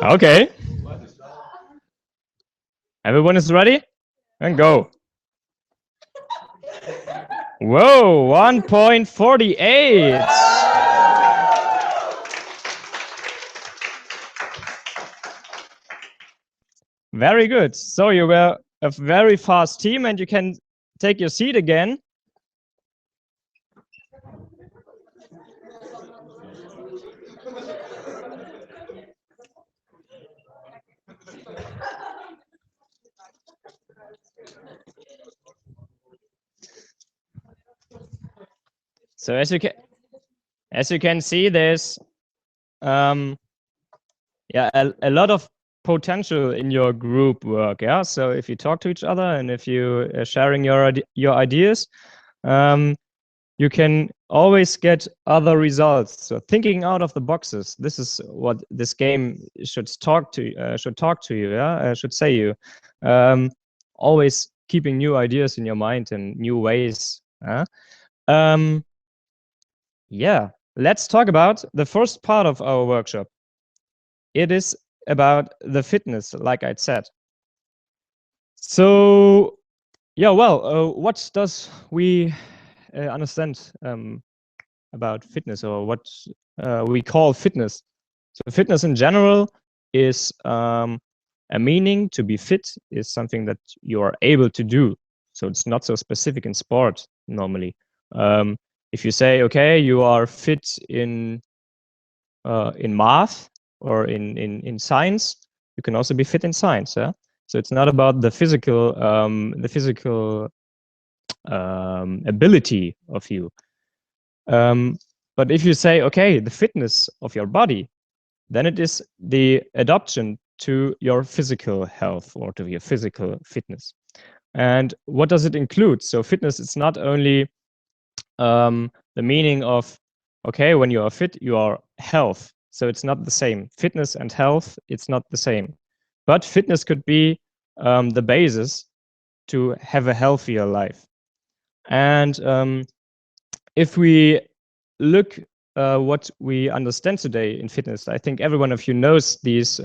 Okay. Everyone is ready? And go. Whoa, 1.48. Very good. So you were a very fast team and you can take your seat again. So as you can see, there's yeah, a lot of potential in your group work. Yeah. So if you talk to each other and if you are sharing your ideas, you can always get other results. So thinking out of the boxes. This is what this game should talk to you. Yeah, should say you. Always keeping new ideas in your mind and new ways. Yeah, let's talk about the first part of our workshop. It is about the fitness, like I said. So, yeah, well, what does we understand about fitness, or what we call fitness? So fitness in general is a meaning. To be fit is something that you are able to do. So it's not so specific in sport normally. If you say, okay, you are fit in math or in science, you can also be fit in science. Yeah? So it's not about the physical ability of you. But if you say, okay, the fitness of your body, then it is the adoption to your physical health or to your physical fitness. And what does it include? So fitness is not only the meaning of, okay, when you are fit, you are health. So it's not the same. Fitness and health, it's not the same. But fitness could be the basis to have a healthier life. And if we look what we understand today in fitness, I think every one of you knows these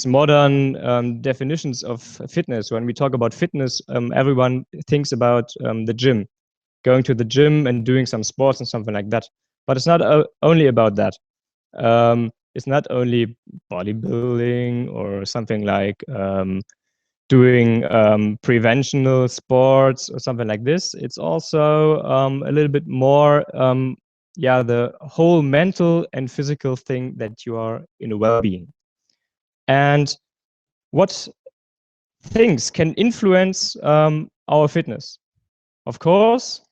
modern definitions of fitness. When we talk about fitness, everyone thinks about the gym, going to the gym and doing some sports and something like that. But it's not only about that. It's not only bodybuilding or something like doing preventional sports or something like this. It's also a little bit more, yeah, the whole mental and physical thing that you are in a well-being. And what things can influence our fitness? Of course,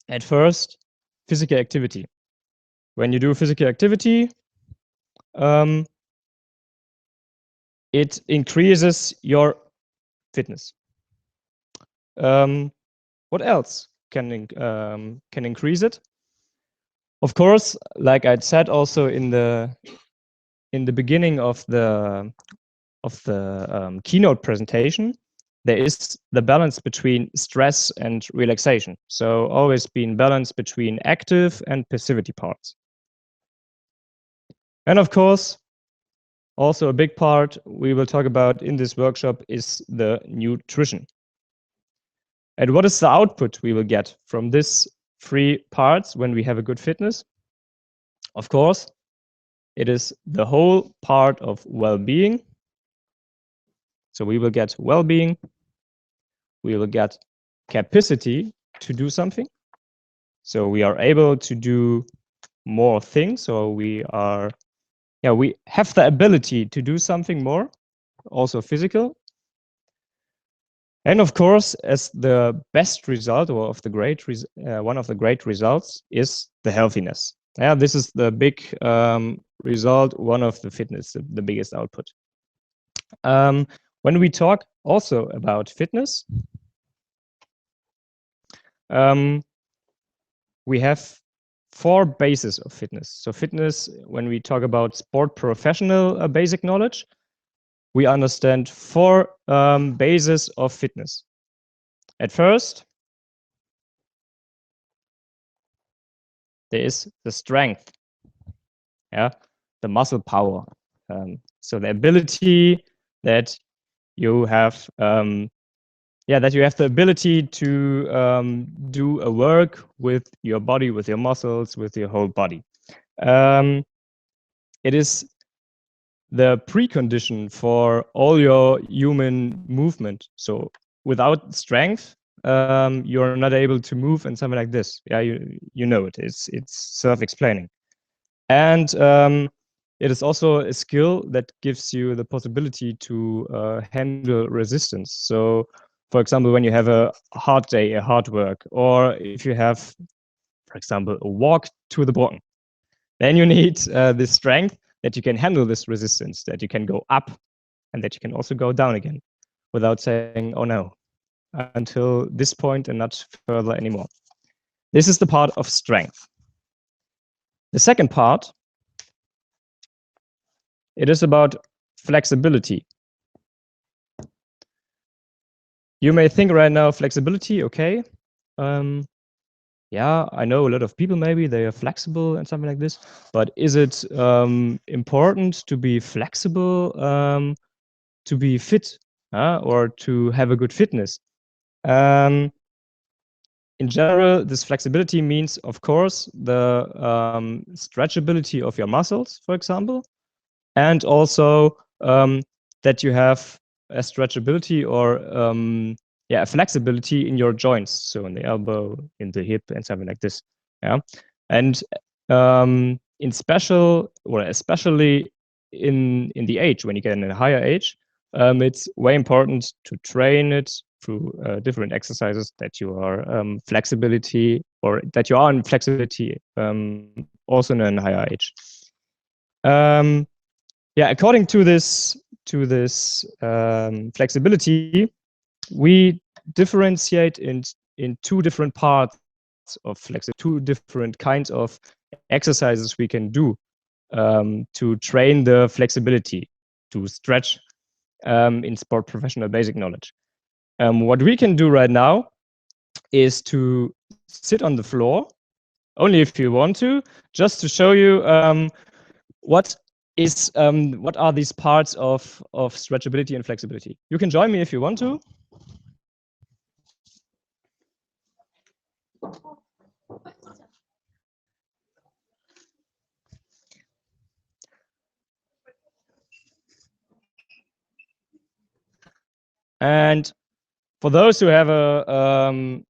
at first, physical activity. When you do physical activity, it increases your fitness. What else can increase it? Of course, like I said also in the beginning of the keynote presentation, there is the balance between stress and relaxation. So always being balanced between active and passivity parts. And of course, also a big part we will talk about in this workshop is the nutrition. And what is the output we will get from this 3 parts when we have a good fitness? Of course, it is the whole part of well-being. So we will get well-being, we will get capacity to do something. So we are able to do more things. So we are, yeah, we have the ability to do something more, also physical. And of course, as the best result or of the great one of the great results is the healthiness. Yeah, this is the big result, one of the fitness, the biggest output. When we talk also about fitness, we have 4 bases of fitness. So fitness, when we talk about sport professional basic knowledge, we understand 4 bases of fitness. At first, there is the strength, yeah, the muscle power. So the ability that you have, that you have the ability to do a work with your body, with your muscles, with your whole body. It is the precondition for all your human movement. So without strength, you're not able to move and something like this. Yeah, you know it. It's self-explaining, and it is also a skill that gives you the possibility to handle resistance. So, for example, when you have a hard day, a hard work, or if you have, for example, a walk to the Brocken, then you need this strength that you can handle this resistance, that you can go up and that you can also go down again without saying, oh no, until this point and not further anymore. This is the part of strength. The second part, it is about flexibility. You may think right now, flexibility, okay. Yeah, I know a lot of people, maybe they are flexible and something like this, but is it important to be flexible to be fit or to have a good fitness? In general, this flexibility means, of course, the stretchability of your muscles, for example, and also that you have a stretchability or a flexibility in your joints, so in the elbow, in the hip, and something like this. Yeah, and in special, or especially in the age, when you get in a higher age, it's way important to train it through different exercises that you are flexibility, or that you are in flexibility also in a higher age. According to this flexibility, we differentiate in two different parts of flexibility, two different kinds of exercises we can do to train the flexibility, to stretch in sport professional basic knowledge. What we can do right now is to sit on the floor, only if you want to, just to show you what are these parts of stretchability and flexibility. You can join me if you want to. And for those who have a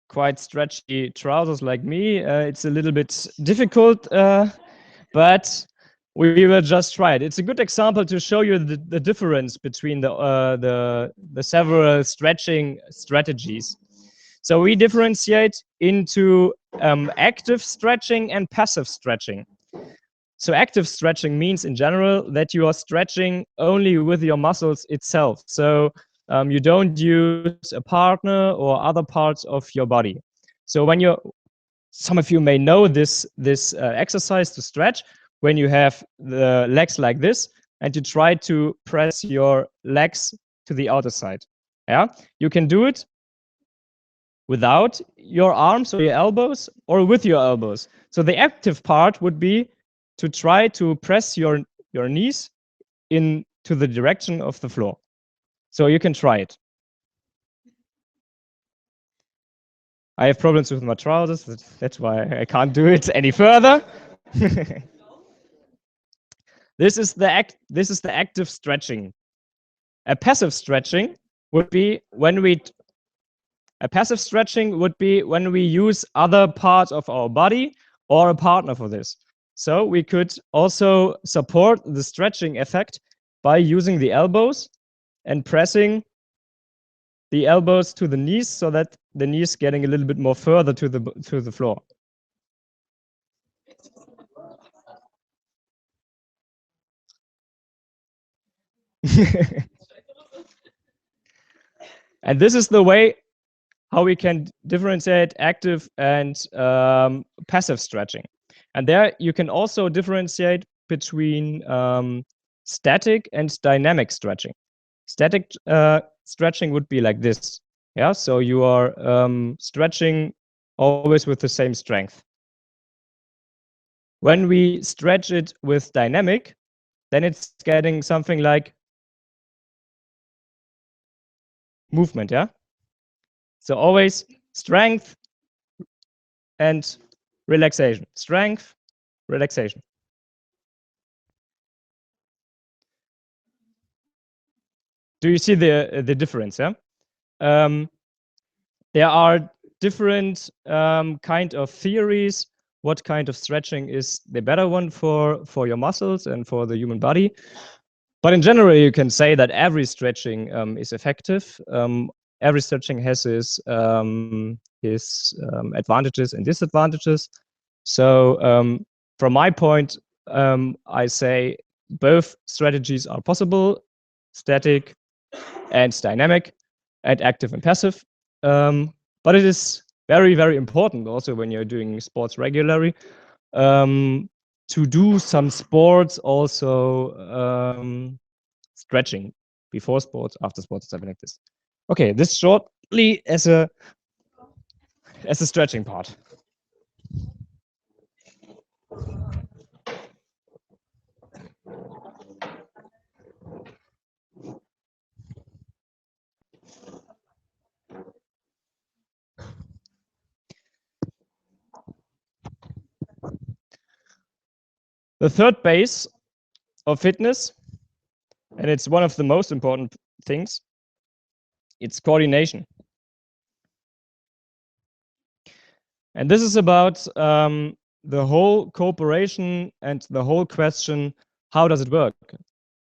quite stretchy trousers like me, it's a little bit difficult, but we will just try it. It's a good example to show you the difference between the several stretching strategies. So we differentiate into active stretching and passive stretching. So active stretching means in general that you are stretching only with your muscles itself. So you don't use a partner or other parts of your body. So when some of you may know this exercise to stretch, when you have the legs like this and you try to press your legs to the outer side. Yeah, you can do it without your arms or your elbows, or with your elbows. So the active part would be to try to press your knees into the direction of the floor. So you can try it. I have problems with my trousers. That's why I can't do it any further. This is the active stretching. A passive stretching would be when we use other parts of our body or a partner for this. So we could also support the stretching effect by using the elbows and pressing the elbows to the knees, so that the knees getting a little bit more further to the floor. And this is the way how we can differentiate active and passive stretching. And there you can also differentiate between static and dynamic stretching. Static stretching would be like this. Yeah, so you are stretching always with the same strength. When we stretch it with dynamic, then it's getting something like movement, yeah? So always strength and relaxation. Strength, relaxation. Do you see the difference, yeah? There are different kind of theories what kind of stretching is the better one for your muscles and for the human body. But in general, you can say that every stretching is effective. Every stretching has its advantages and disadvantages. So from my point, I say both strategies are possible: static and dynamic, and active and passive. But it is very, very important also when you're doing sports regularly to do some sports also stretching before sports, after sports, something like this. Okay, this shortly as a stretching part. The third base of fitness, and it's one of the most important things, it's coordination. And this is about the whole cooperation and the whole question, how does it work?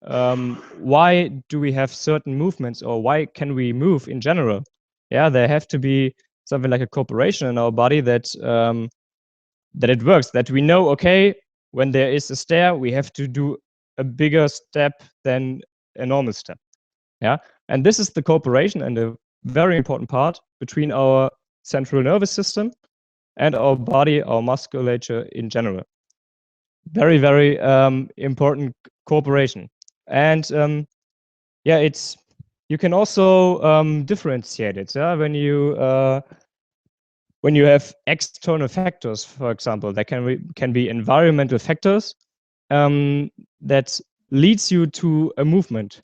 Why do we have certain movements, or why can we move in general? Yeah, there have to be something like a cooperation in our body that that it works, that we know, okay, when there is a stair, we have to do a bigger step than a normal step. Yeah, and this is the cooperation and a very important part between our central nervous system and our body, our musculature in general. Very, very important cooperation. And yeah, it's, you can also differentiate it. Yeah, when you have external factors, for example, that can be environmental factors that leads you to a movement.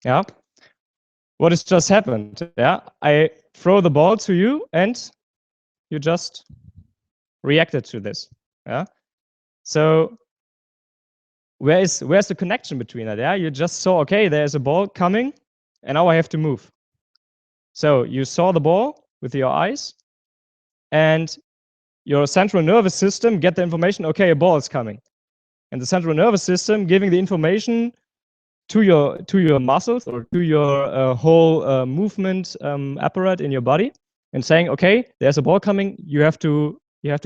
Yeah, what has just happened? Yeah, I throw the ball to you and you just reacted to this. Yeah, so where's the connection between that? Yeah, you just saw, okay, there's a ball coming and now I have to move. So you saw the ball with your eyes and your central nervous system get the information, okay, a ball is coming. And the central nervous system giving the information to your muscles or to your whole movement apparatus in your body and saying, okay, there's a ball coming, you have to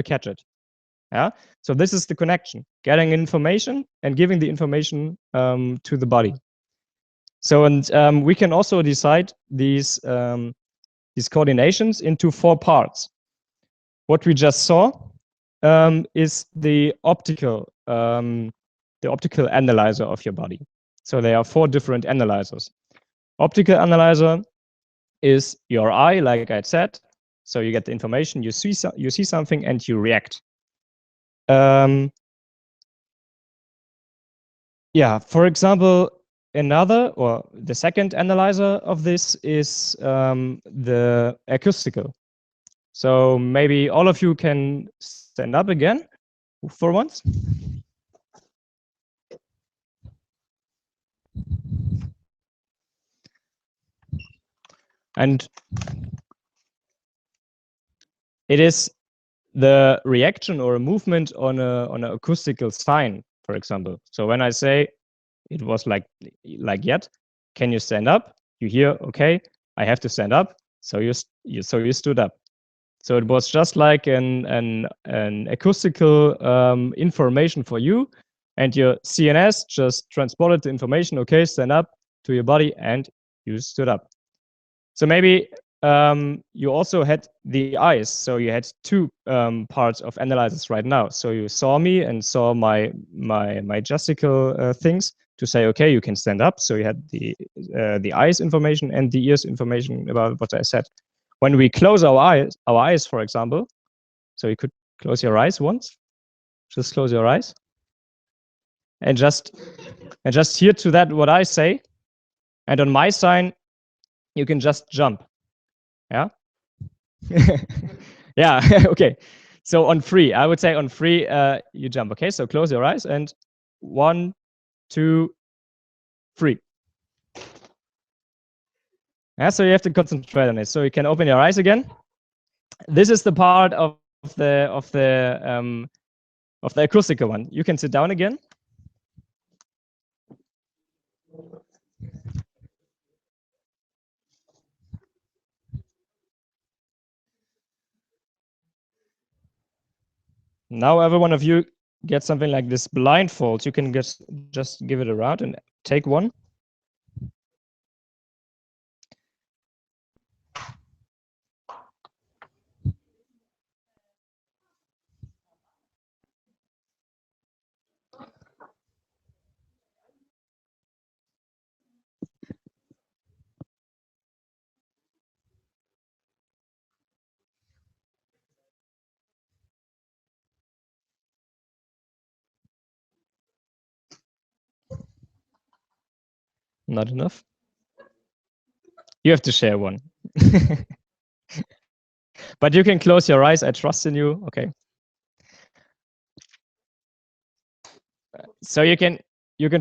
catch it. Yeah. So this is the connection: getting information and giving the information to the body. So and we can also decide these coordinations into 4 parts. What we just saw is the optical analyzer of your body. So there are 4 different analyzers. Optical analyzer is your eye, like I said. So you get the information, you see something, and you react. Yeah, for example, another, or the second analyzer of this is the acoustical. So maybe all of you can stand up again for once. And it is the reaction or a movement on an acoustical sign, for example. So when I say it was like yet, can you stand up? You hear, okay, I have to stand up. So you stood up. So it was just like an acoustical information for you, and your CNS just transported the information, okay, stand up, to your body, and you stood up. So maybe you also had the eyes. So you had 2 parts of analysis right now. So you saw me and saw my gestical things, to say, okay, you can stand up. So you had the eyes information and the ears information about what I said. When we close our eyes, for example, so you could close your eyes once, just close your eyes, and just hear to that what I say, and on my sign, you can just jump. Yeah. Yeah. Okay. So on 3, I would say on 3, you jump. Okay. So close your eyes and 1, 2, 3. Yeah. So you have to concentrate on it. So you can open your eyes again. This is the part of the acoustical one. You can sit down again. Now every one of you gets something like this blindfold. You can just give it around and take one. Not enough. You have to share one. But you can close your eyes. I trust in you. Okay. So you can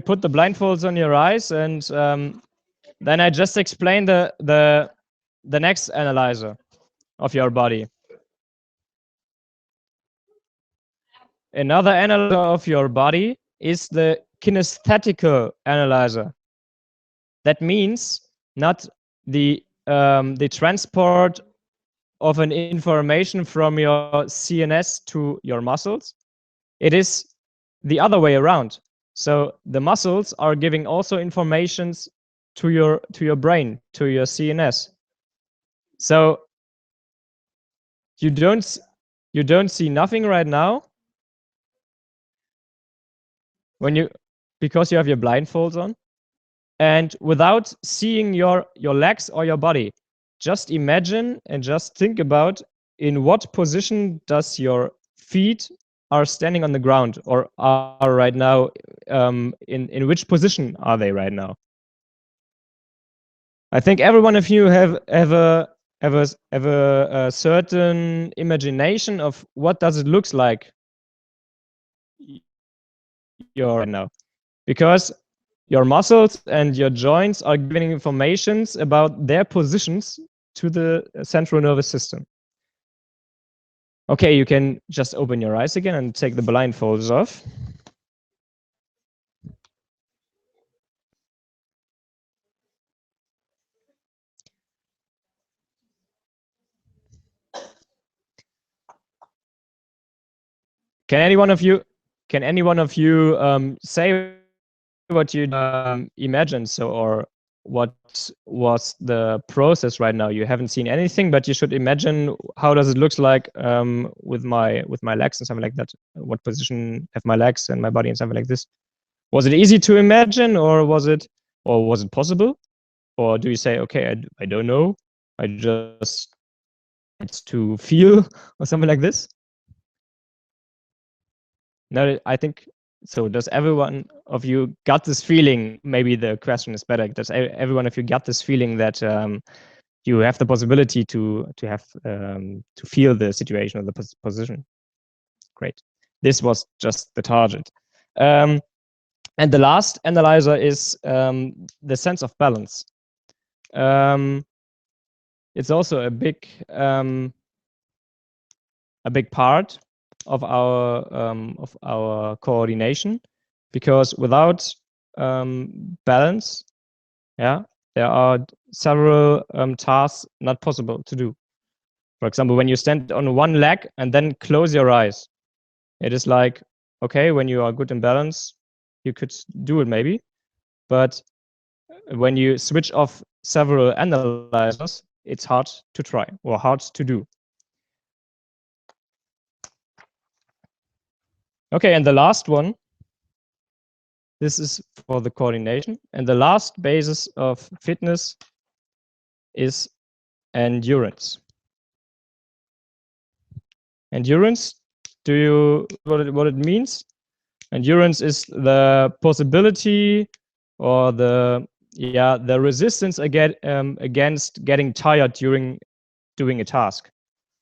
put the blindfolds on your eyes, and then I just explain the next analyzer of your body. Another analyzer of your body is the kinesthetical analyzer. That means not the transport of an information from your CNS to your muscles. It is the other way around. So the muscles are giving also informations to your brain, to your CNS. So you don't see nothing right now because you have your blindfolds on, and without seeing your legs or your body, just imagine and just think about in what position does your feet are standing on the ground, or are right now, in which position are they right now? I think every one of you have a certain imagination of what does it looks like you're right now, because your muscles and your joints are giving informations about their positions to the central nervous system. Okay, you can just open your eyes again and take the blindfolds off. Can any one of you say what you imagined, so, or what was the process right now? You haven't seen anything, but you should imagine how does it look like with my legs and something like that. What position have my legs and my body and something like this? Was it easy to imagine, or was it possible? Or do you say, okay, I don't know, I just it's to feel or something like this? No, I think so. Does everyone of you got this feeling? Maybe the question is better. Does everyone of you got this feeling that you have the possibility to have to feel the situation or the position? Great. This was just the target. And the last analyzer is the sense of balance. It's also a big part of our coordination, because without balance, yeah, there are several tasks not possible to do. For example, when you stand on one leg and then close your eyes, it is like, okay, when you are good in balance, you could do it maybe, but when you switch off several analyzers, it's hard to try or hard to do. Okay, and the last one This is for the coordination. And the last basis of fitness is endurance. Endurance, what it means? Endurance is the possibility or the resistance against getting tired during doing a task.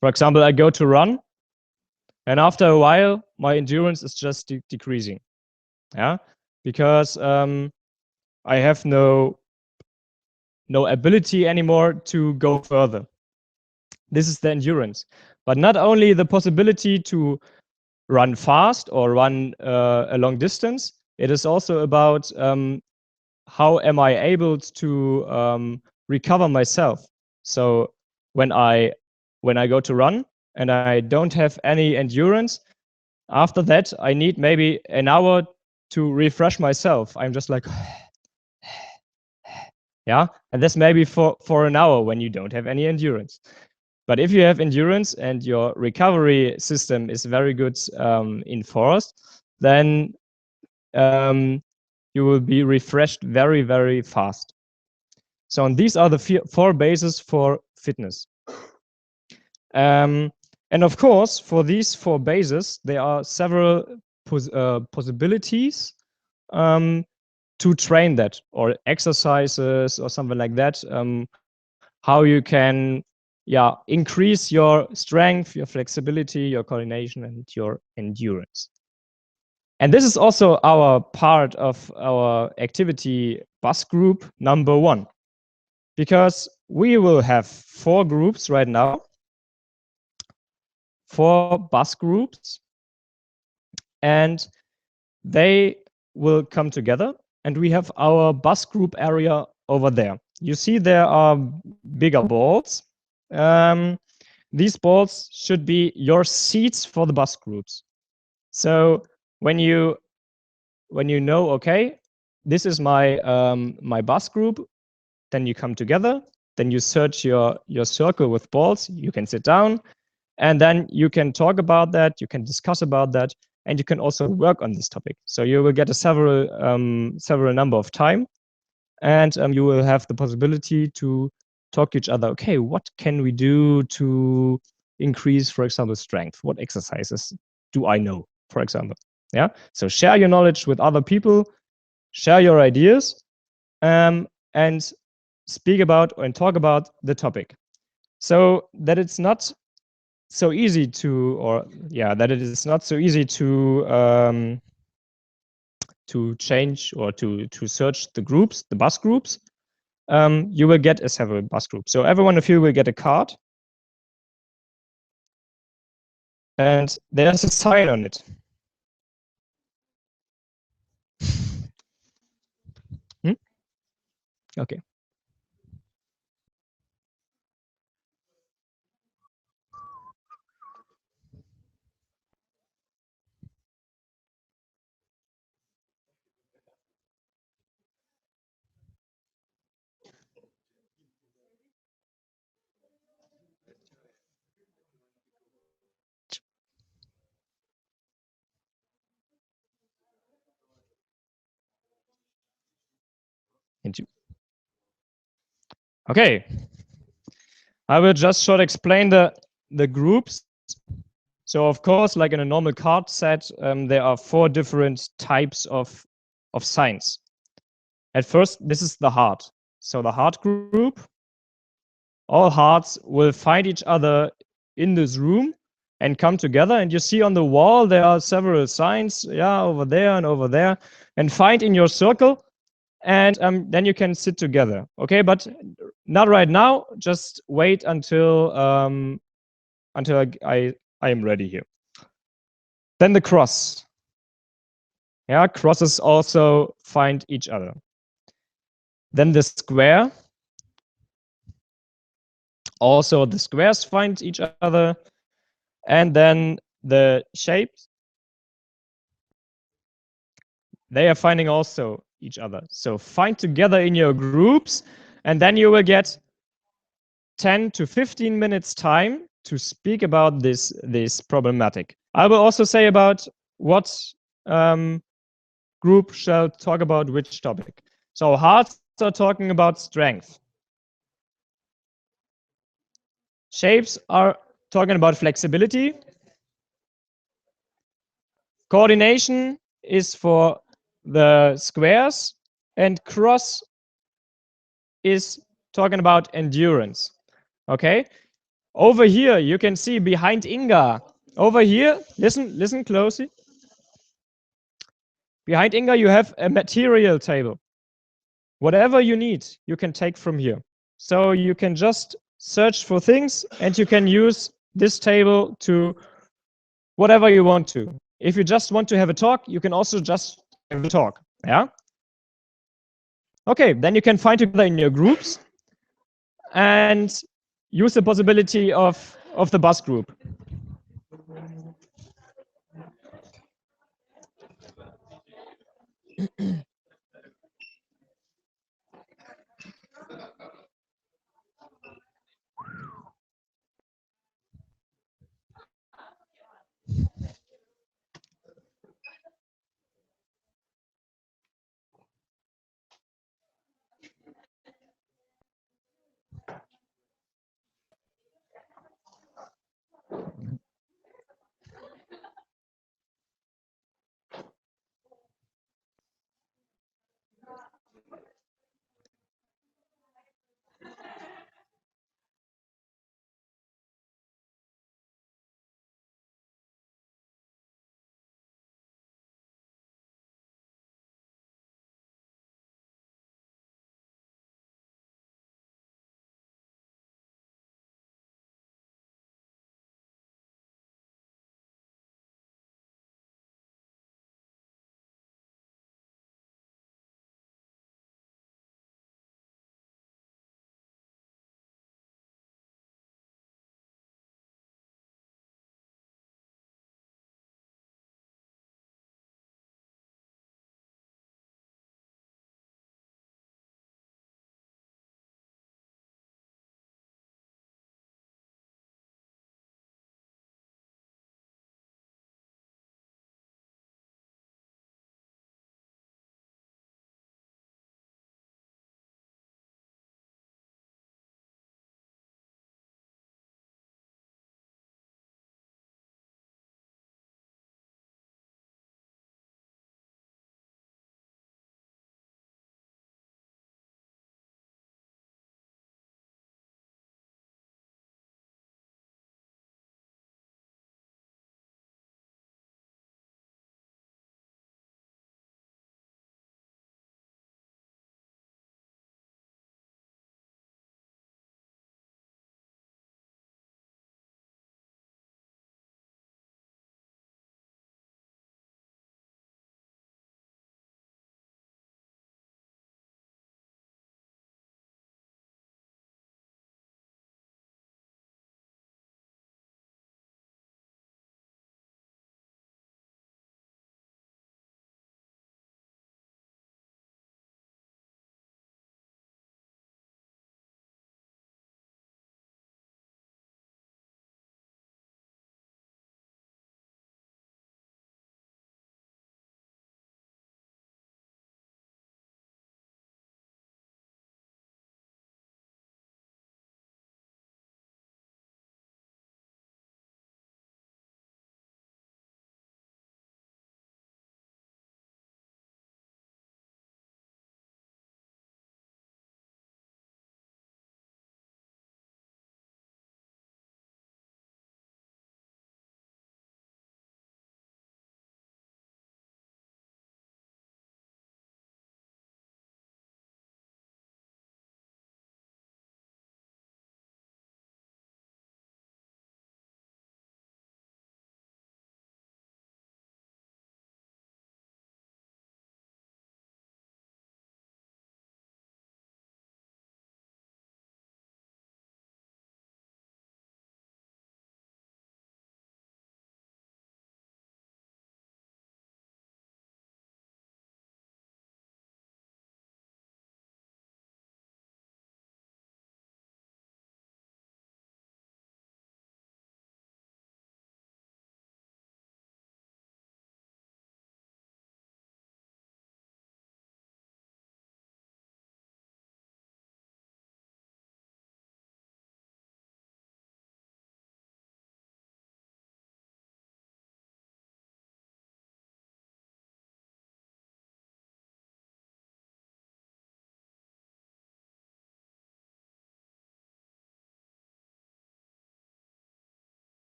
For example, I go to run, and after a while, my endurance is just decreasing. Yeah, because I have no ability anymore to go further. This is the endurance, but not only the possibility to run fast or run a long distance. It is also about how am I able to recover myself. So when I go to run and I don't have any endurance, after that I need maybe an hour to refresh myself. I'm just like yeah, and that's maybe for an hour when you don't have any endurance. But if you have endurance and your recovery system is very good enforced, then you will be refreshed very, very fast. So and these are the four bases for fitness. And of course, for these four bases, there are several possibilities to train that, or exercises or something like that. How you can increase your strength, your flexibility, your coordination, and your endurance. And this is also our part of our activity bus group number 1, because we will have 4 groups right now, 4 bus groups, and they will come together, and we have our bus group area over there. You see there are bigger balls. These balls should be your seats for the bus groups. So when you know, okay, this is my my bus group, then you come together, then you search your circle with balls, you can sit down, and then you can talk about that, you can discuss about that, and you can also work on this topic. So you will get a several number of time, and you will have the possibility to talk to each other. Okay, what can we do to increase, for example, strength? What exercises do I know, for example? Yeah. So share your knowledge with other people, share your ideas, and speak about and talk about the topic. So that it's not so easy that it is not so easy to change or to search the groups, the bus groups. You will get a several bus groups. So every one of you will get a card, and there's a sign on it. Okay. Okay. I will just short explain the groups. So of course, like in a normal card set, there are 4 different types of signs. At first, this is the heart. So the heart group, all hearts will find each other in this room and come together. And you see on the wall, there are several signs, over there and over there, and find in your circle. And then you can sit together. Okay, but not right now. Just wait until I am ready here. Then the cross. Yeah, crosses also find each other. Then the square. Also, the squares find each other. And then the shapes. They are finding also each other. So find together in your groups, and then you will get 10 to 15 minutes time to speak about this problematic. I will also say about what group shall talk about which topic. So hearts are talking about strength. Shapes are talking about flexibility. Coordination is for the squares, and cross is talking about endurance. Okay? Over here, you can see behind Inga. Over here, listen closely. Behind Inga, you have a material table. Whatever you need, you can take from here. So you can just search for things and you can use this table to whatever you want to. If you just want to have a talk, you can also just have a talk. Yeah? Okay, then you can find together in your groups and use the possibility of the bus group.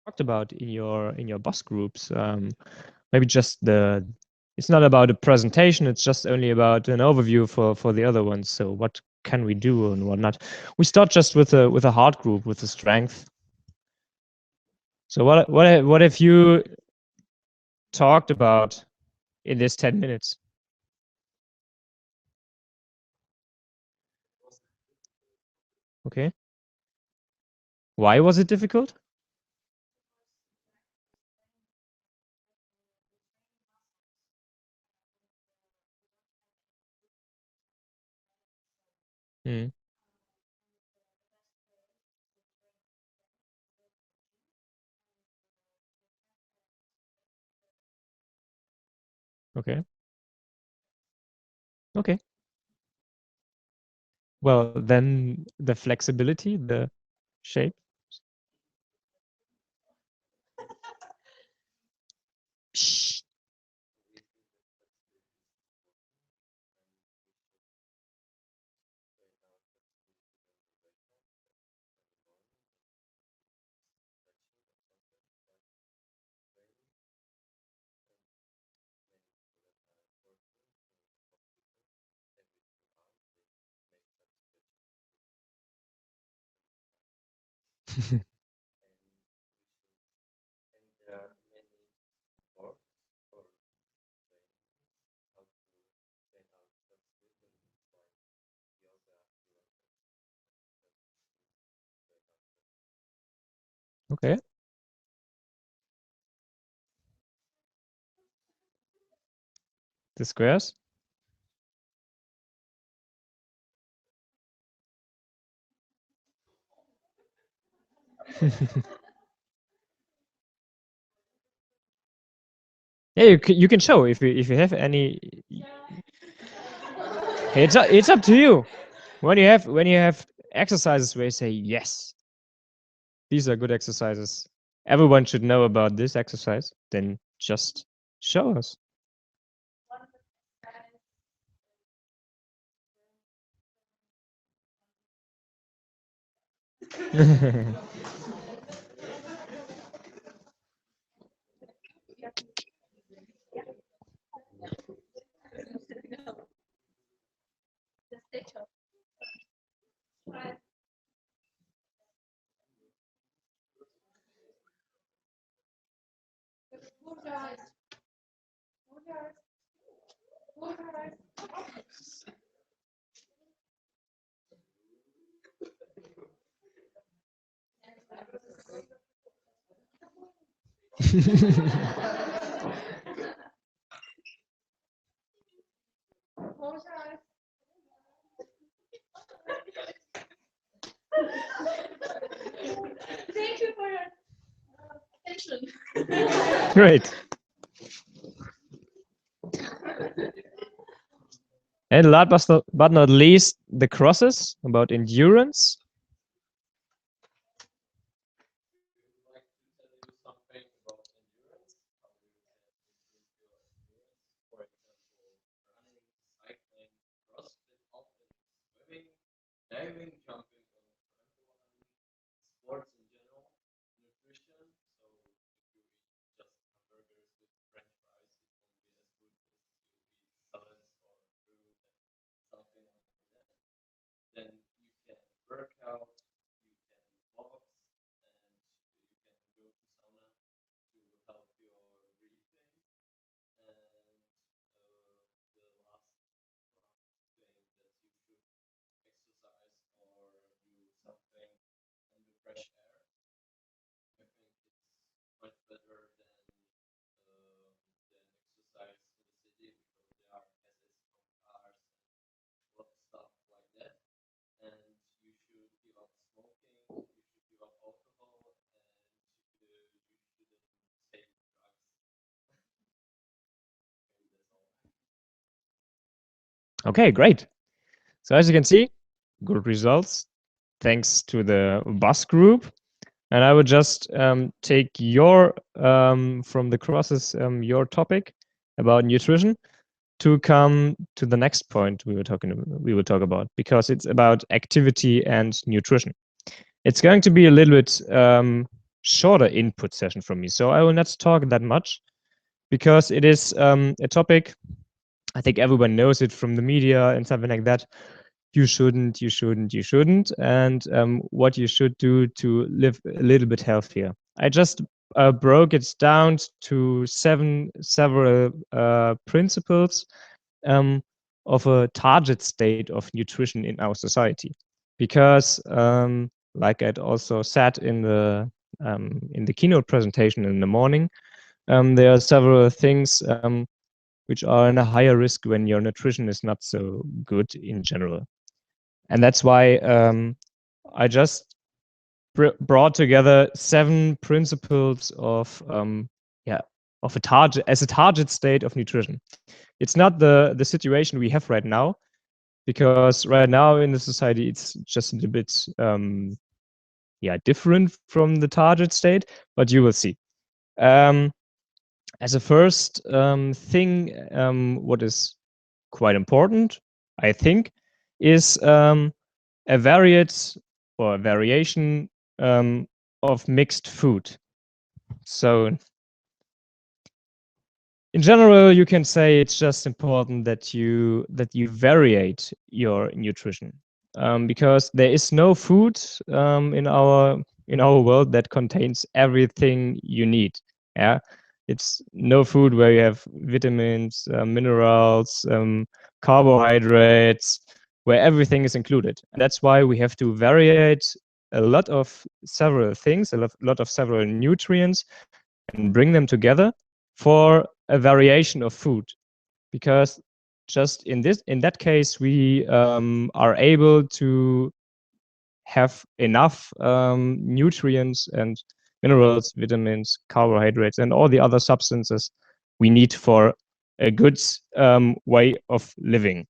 talked about in your bus groups. Maybe just it's not about a presentation, it's just only about an overview for the other ones. So what can we do and what not? We start just with a hard group, with the strength. So what have you talked about in this 10 minutes? Okay. Why was it difficult? Hmm. Okay. Okay. Well, then the flexibility, the shape. Okay. The squares. Yeah, you can show if you have any. It's up to you. When you have exercises where you say yes, these are good exercises. Everyone should know about this exercise. Then just show us. Thank you for your attention. Great. And last but not least, the crosses about endurance. Okay, great. So as you can see, good results thanks to the bus group. And I would just take your from the crosses your topic about nutrition to come to the next point we will talk about, because it's about activity and nutrition. It's going to be a little bit shorter input session from me. So I will not talk that much because it is a topic, I think everyone knows it from the media and something like that. You shouldn't, and what you should do to live a little bit healthier. I just broke it down to several principles of a target state of nutrition in our society, because like I'd also said in the keynote presentation in the morning, there are several things which are in a higher risk when your nutrition is not so good in general. And that's why I just brought together 7 principles of a target state of nutrition. It's not the situation we have right now, because right now in the society it's just a bit different from the target state, but you will see. As a first thing, what is quite important, I think, is a variation of mixed food. So in general, you can say it's just important that you variate your nutrition, because there is no food in our world that contains everything you need. Yeah, it's no food where you have vitamins, minerals, carbohydrates, where everything is included. And that's why we have to variate a lot of several things, a lot of several nutrients, and bring them together for a variation of food, because just in that case we are able to have enough nutrients and minerals, vitamins, carbohydrates, and all the other substances we need for a good way of living.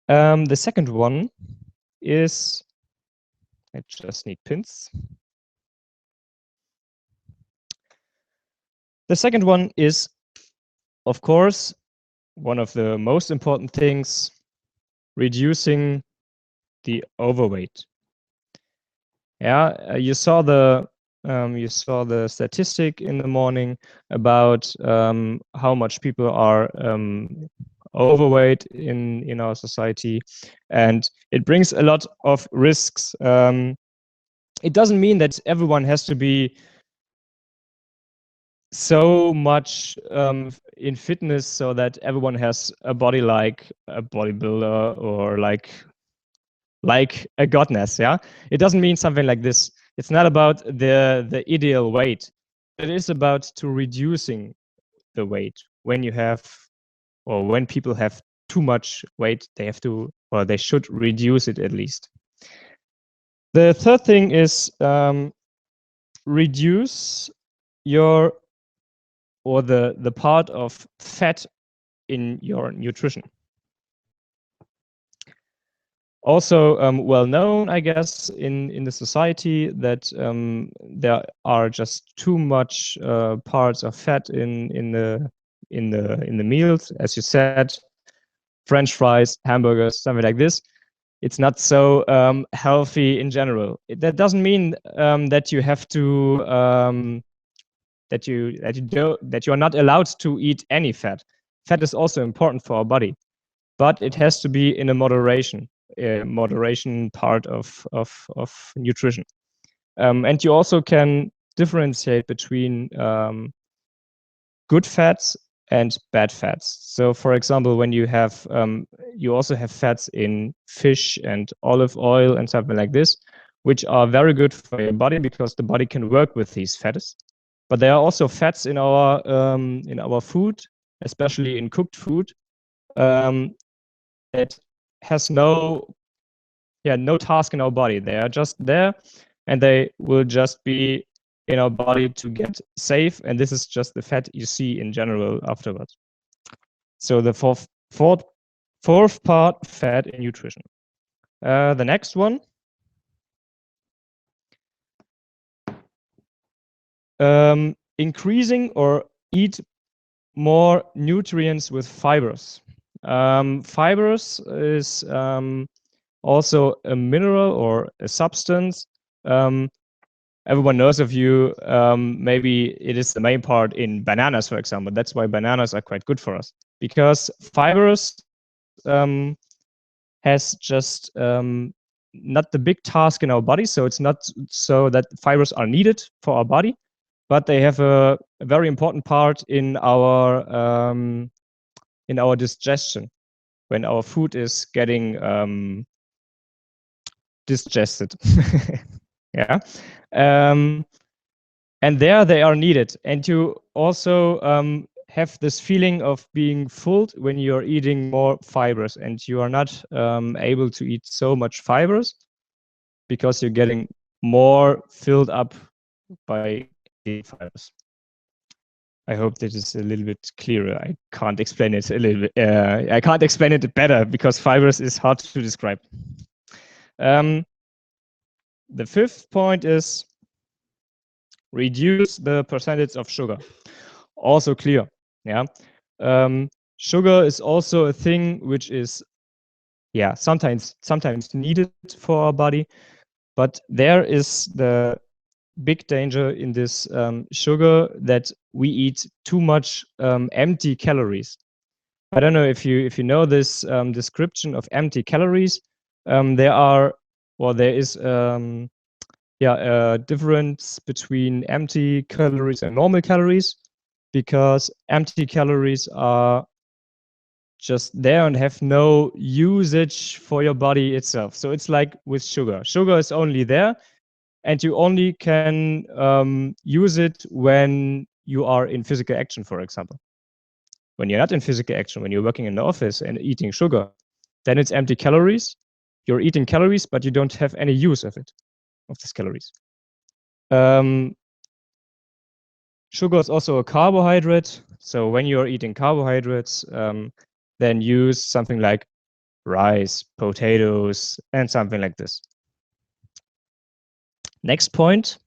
The second one is, I just need pins. The second one is, of course, one of the most important things, reducing the overweight. Yeah, you saw the statistic in the morning about how much people are overweight in our society, and it brings a lot of risks. It doesn't mean that everyone has to be so much in fitness so that everyone has a body like a bodybuilder or like a godness. Yeah, it doesn't mean something like this. It's not about the ideal weight. It is about to reducing the weight. When you have, or when people have too much weight, they have to, or they should reduce it at least. The third thing is reduce your, or the part of fat in your nutrition. Also well known, I guess, in the society that there are just too much parts of fat in the meals, as you said, French fries, hamburgers, something like this. It's not so healthy in general. That doesn't mean that you have to that you are not allowed to eat any fat. Fat is also important for our body, but it has to be in a moderation part of nutrition. And you also can differentiate between good fats and bad fats. So for example, when you have you also have fats in fish and olive oil and something like this, which are very good for your body because the body can work with these fats. But there are also fats in our food, especially in cooked food, that has no task in our body. They are just there, and they will just be in our body to get safe. And this is just the fat you see in general afterwards. So the fourth part, fat in nutrition. The next one. Increasing or eat more nutrients with fibers. Fibers is also a mineral or a substance everyone knows of you. Maybe it is the main part in bananas, for example. That's why bananas are quite good for us, because fibrous has just not the big task in our body. So it's not so that fibers are needed for our body, but they have a very important part in our digestion when our food is getting digested. Yeah. And there they are needed. And you also have this feeling of being full when you're eating more fibers, and you are not able to eat so much fibers because you're getting more filled up by the fibers. I hope this is a little bit clearer. I can't explain it a little bit. I can't explain it better because fibers is hard to describe. The fifth point is reduce the percentage of sugar. Also clear. Yeah. Sugar is also a thing which is, yeah, sometimes needed for our body, but there is the big danger in this sugar that we eat too much empty calories. I don't know if you know this description of empty calories. There is a difference between empty calories and normal calories, because empty calories are just there and have no usage for your body itself. So it's like with sugar. Sugar is only there, and you only can use it when you are in physical action, for example. When you're not in physical action, when you're working in the office and eating sugar, then it's empty calories. You're eating calories, but you don't have any use of it, of these calories. Sugar is also a carbohydrate. So when you're eating carbohydrates, then use something like rice, potatoes, and something like this. Next point.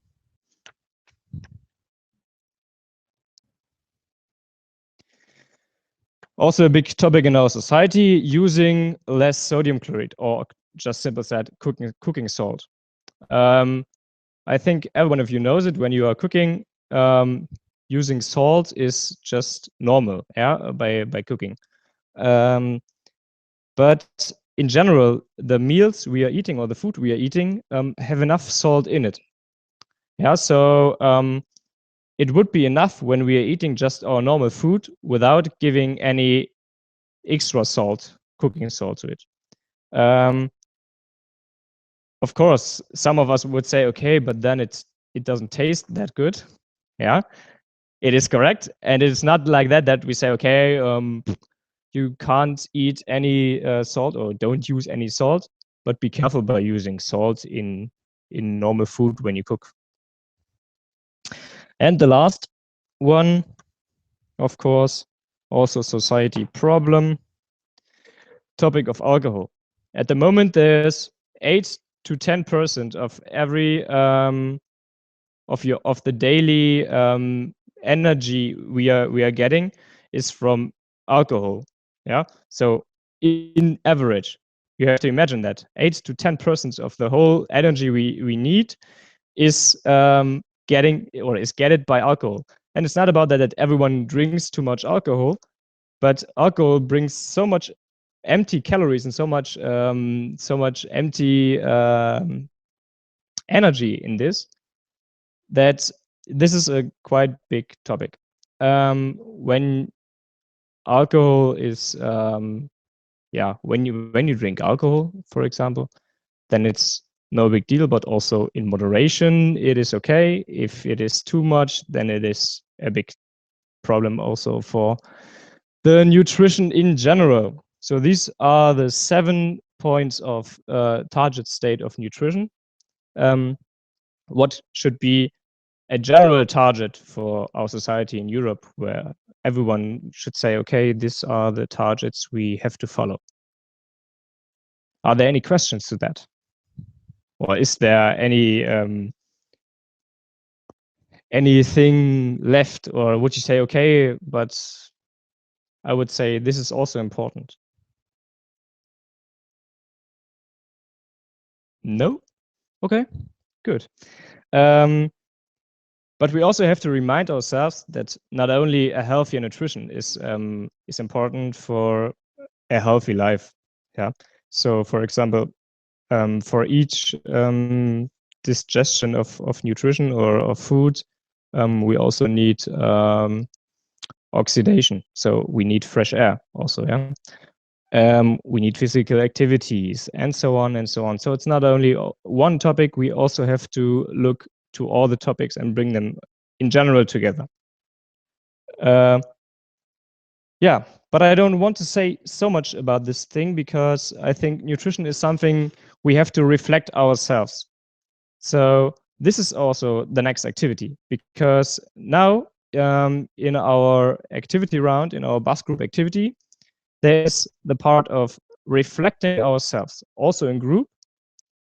Also a big topic in our society, using less sodium chloride, or just simple said, cooking salt. I think every one of you knows it. When you are cooking, using salt is just normal, yeah, by cooking. But in general, the meals we are eating or the food we are eating have enough salt in it. Yeah, so it would be enough when we are eating just our normal food without giving any extra salt, cooking salt to it. Of course, some of us would say, okay, but then it doesn't taste that good. Yeah, it is correct. And it's not like that we say, okay, you can't eat any salt or don't use any salt, but be careful by using salt in normal food when you cook. And the last one, of course, also society problem, topic of alcohol. At the moment, there's 8 to 10% of every of the daily energy we are getting is from alcohol. Yeah. So in average, you have to imagine that 8 to 10% of the whole energy we need is getting by alcohol. And it's not about that everyone drinks too much alcohol, but alcohol brings so much empty calories and so much empty energy in this, that this is a quite big topic. When alcohol is when you drink alcohol, for example, then it's no big deal, but also in moderation it is okay. If it is too much, then it is a big problem also for the nutrition in general. So these are the 7 points of target state of nutrition. What should be a general target for our society in Europe, where everyone should say, okay, these are the targets we have to follow. Are there any questions to that? Or is there anything left? Or would you say, okay, but I would say this is also important? No? Okay, good. But we also have to remind ourselves that not only a healthier nutrition is important for a healthy life. Yeah. So, for example, for each digestion of nutrition or of food, we also need oxidation. So we need fresh air also. Yeah. We need physical activities and so on and so on. So it's not only one topic, we also have to look to all the topics and bring them in general together. Yeah, but I don't want to say so much about this thing because I think nutrition is something we have to reflect ourselves. So this is also the next activity, because now in our activity round, in our bus group activity, there's the part of reflecting ourselves, also in group,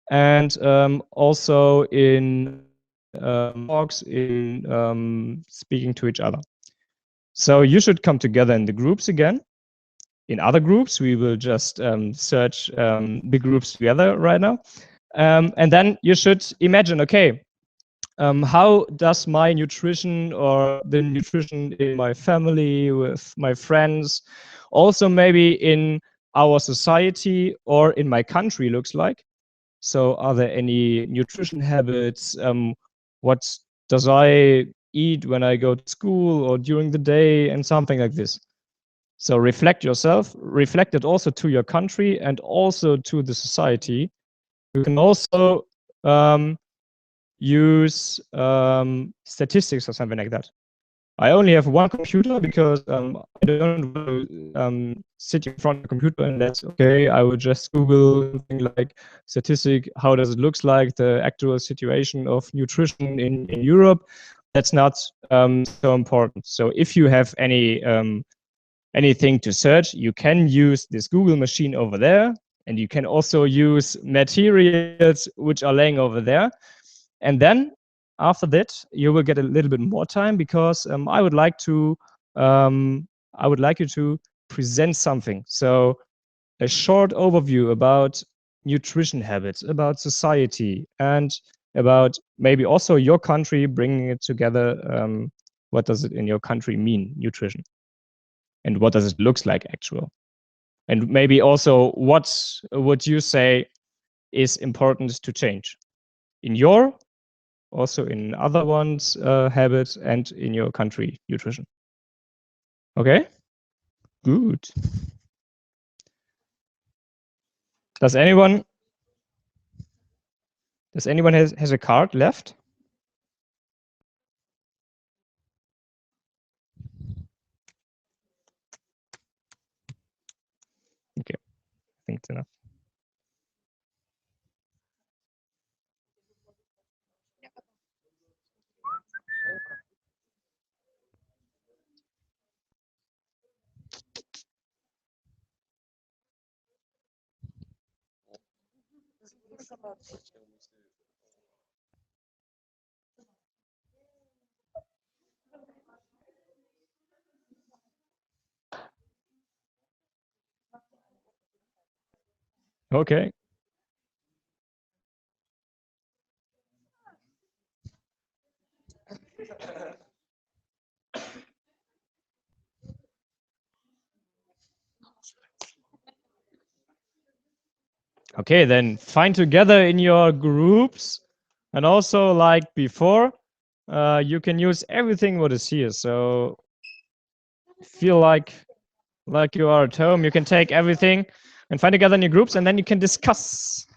and also in talks, in speaking to each other. So you should come together in the groups again. In other groups, we will just search the groups together right now. And then you should imagine, okay, how does my nutrition or the nutrition in my family, with my friends, also maybe in our society or in my country looks like? So are there any nutrition habits? What does I eat when I go to school or during the day, and something like this? So reflect yourself, reflect it also to your country and also to the society. You can also use statistics or something like that. I only have one computer because I don't want to sit in front of the computer and that's okay. I would just Google something like statistic. How does it looks like the actual situation of nutrition in Europe? That's not so important. So if you have anything to search, you can use this Google machine over there, and you can also use materials which are laying over there. And then after that, you will get a little bit more time because I would like you to present something. So a short overview about nutrition habits, about society, and about maybe also your country, bringing it together. What does it in your country mean, nutrition? And what does it looks like actual? And maybe also what would you say is important to change in your, also in other ones habits, and in your country nutrition? Okay, good. Does anyone has a card left? Okay, I think it's enough. Okay. Okay, then find together in your groups, and also like before, you can use everything what is here. So feel like you are at home. You can take everything and find together in your groups, and then you can discuss.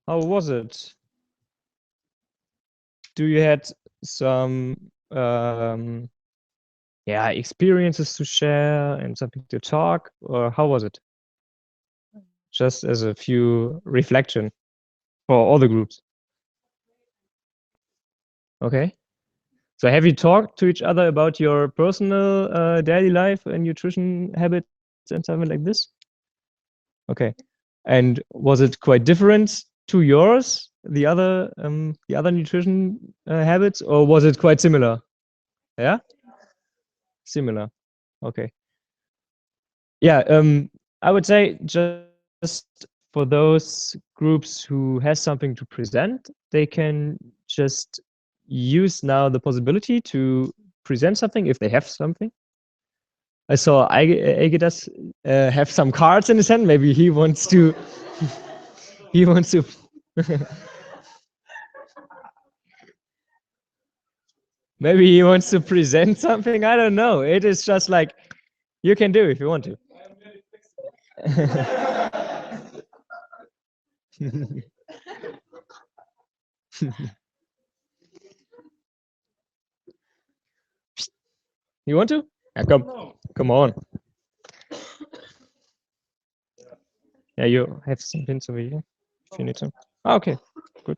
How was it? Do you had some experiences to share and something to talk, or how was it? Just as a few reflection for all the groups. Okay. So have you talked to each other about your personal daily life and nutrition habits and something like this? Okay. And was it quite different to yours, the other nutrition habits, or was it quite similar? Yeah, similar. Okay. Yeah. I would say just for those groups who has something to present, they can just use now the possibility to present something if they have something. I saw Aegidas have some cards in his hand. Maybe he wants to. He wants to. Maybe he wants to present something. I don't know. It is just like you can do if you want to. You want to? Yeah, come on. Yeah, you have some pins over here if you need some. Ah, okay, good.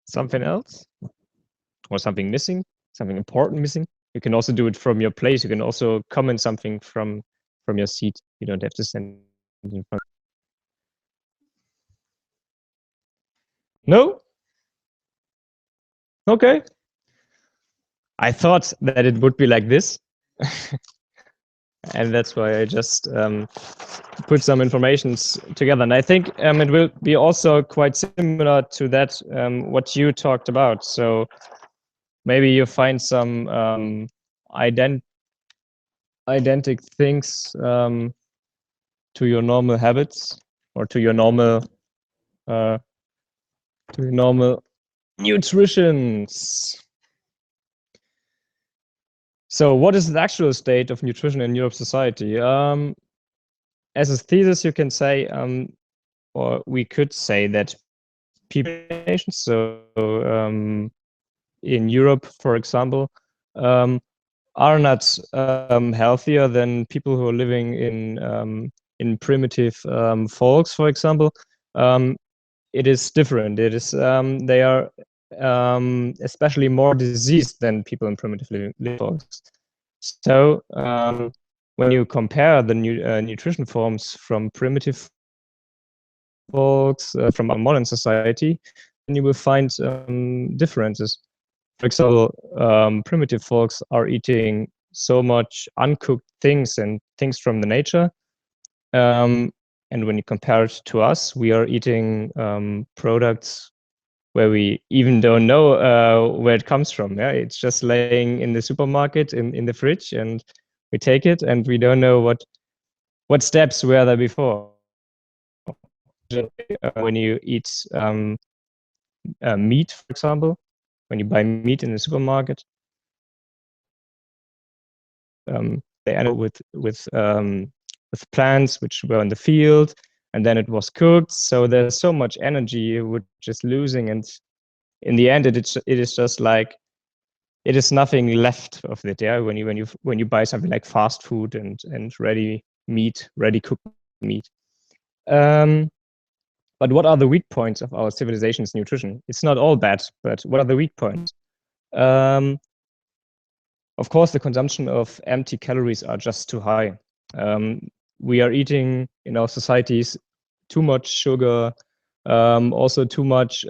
Something else or something missing, something important missing. You can also do it from your place. You can also comment something from your seat. You don't have to send it in front. No? Okay. I thought that it would be like this. And that's why I just put some informations together. And I think it will be also quite similar to that, what you talked about. So maybe you find some identic things to your normal habits or to your normal nutritions. So what is the actual state of nutrition in Europe society? As a thesis, you can say, or we could say that people nations, so in Europe, for example, are not healthier than people who are living in primitive folks, for example. It is different. It is they are especially more diseased than people in primitive living folks. So when you compare the nutrition forms from primitive folks from our modern society, then you will find differences. For example, primitive folks are eating so much uncooked things and things from the nature. And when you compare it to us, we are eating products where we even don't know where it comes from. Yeah, it's just laying in the supermarket in the fridge, and we take it, and we don't know what steps were there before. When you eat meat, for example, when you buy meat in the supermarket, they end up with plants which were in the field, and then it was cooked. So there's so much energy we're just losing, and in the end, it is just like it is nothing left of it. Yeah, when you buy something like fast food and ready meat, ready cooked meat. But what are the weak points of our civilization's nutrition? It's not all bad, but what are the weak points? Of course, the consumption of empty calories are just too high. We are eating in our societies too much sugar, also too much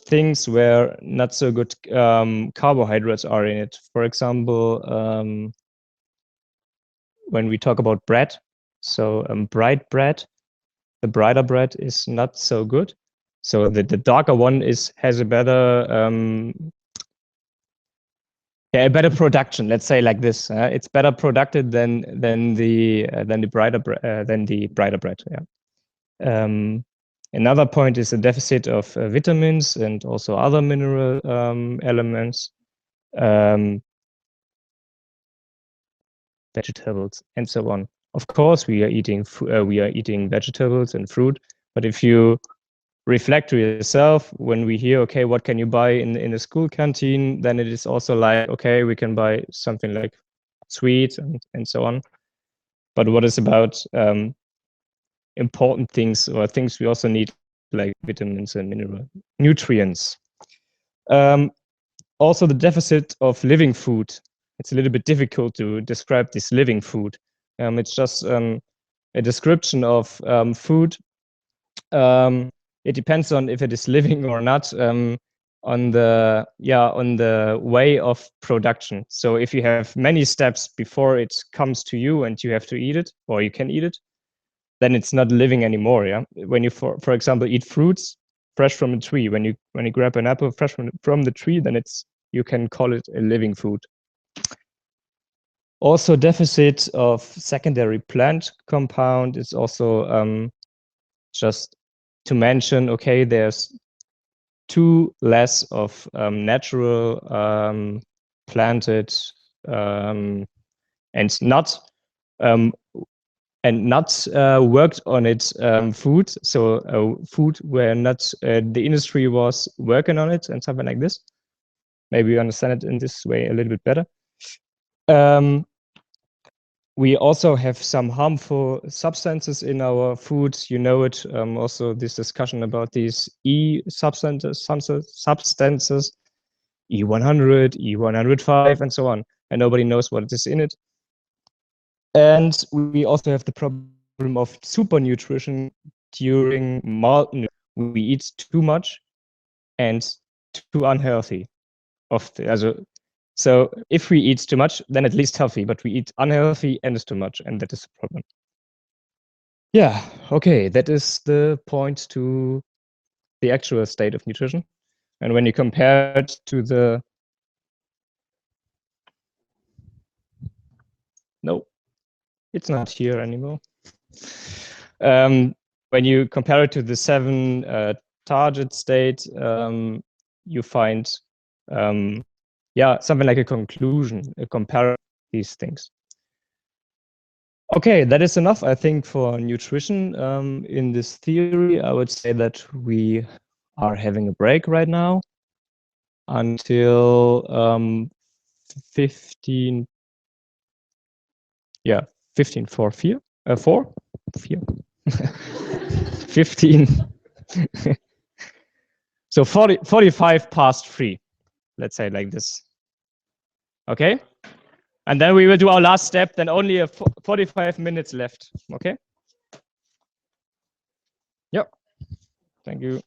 things where not so good carbohydrates are in it. For example, when we talk about bread, so bright bread, the brighter bread is not so good. So the darker one has a better a better production. Let's say like this. It's better produced than the brighter bread. Yeah. Another point is the deficit of vitamins and also other mineral elements, vegetables, and so on. Of course, we are eating vegetables and fruit, but if you reflect to yourself when we hear, okay, what can you buy in a school canteen, then it is also like, okay, we can buy something like sweets and so on. But what is about important things or things we also need, like vitamins and mineral nutrients? Also, the deficit of living food. It's a little bit difficult to describe this living food. It's just a description of food. It depends on if it is living or not, on the way of production. So if you have many steps before it comes to you and you have to eat it, or you can eat it, then it's not living anymore. Yeah. When you, for example, eat fruits fresh from a tree, when you grab an apple fresh from the tree, then you can call it a living food. Also, deficit of secondary plant compound is also just to mention, okay, there's too less of natural planted and not worked on it food. So food where not the industry was working on it and something like this. Maybe you understand it in this way a little bit better. We also have some harmful substances in our foods. You know it. Also, this discussion about these substances, E100, E105, and so on, and nobody knows what is in it. And we also have the problem of supernutrition during malnutrition. We eat too much and too unhealthy. So if we eat too much, then at least healthy, but we eat unhealthy and too much, and that is a problem. Yeah, okay, that is the point to the actual state of nutrition. And when you compare it to the... No, it's not here anymore. When you compare it to the 7 target state, you find something like a conclusion, a compare these things. Okay, that is enough, I think, for nutrition. In this theory, I would say that we are having a break right now until 15 for 4 15 so 45 past 3, let's say like this. Okay, and then we will do our last step, then only 45 minutes left. Okay. Yep. Thank you.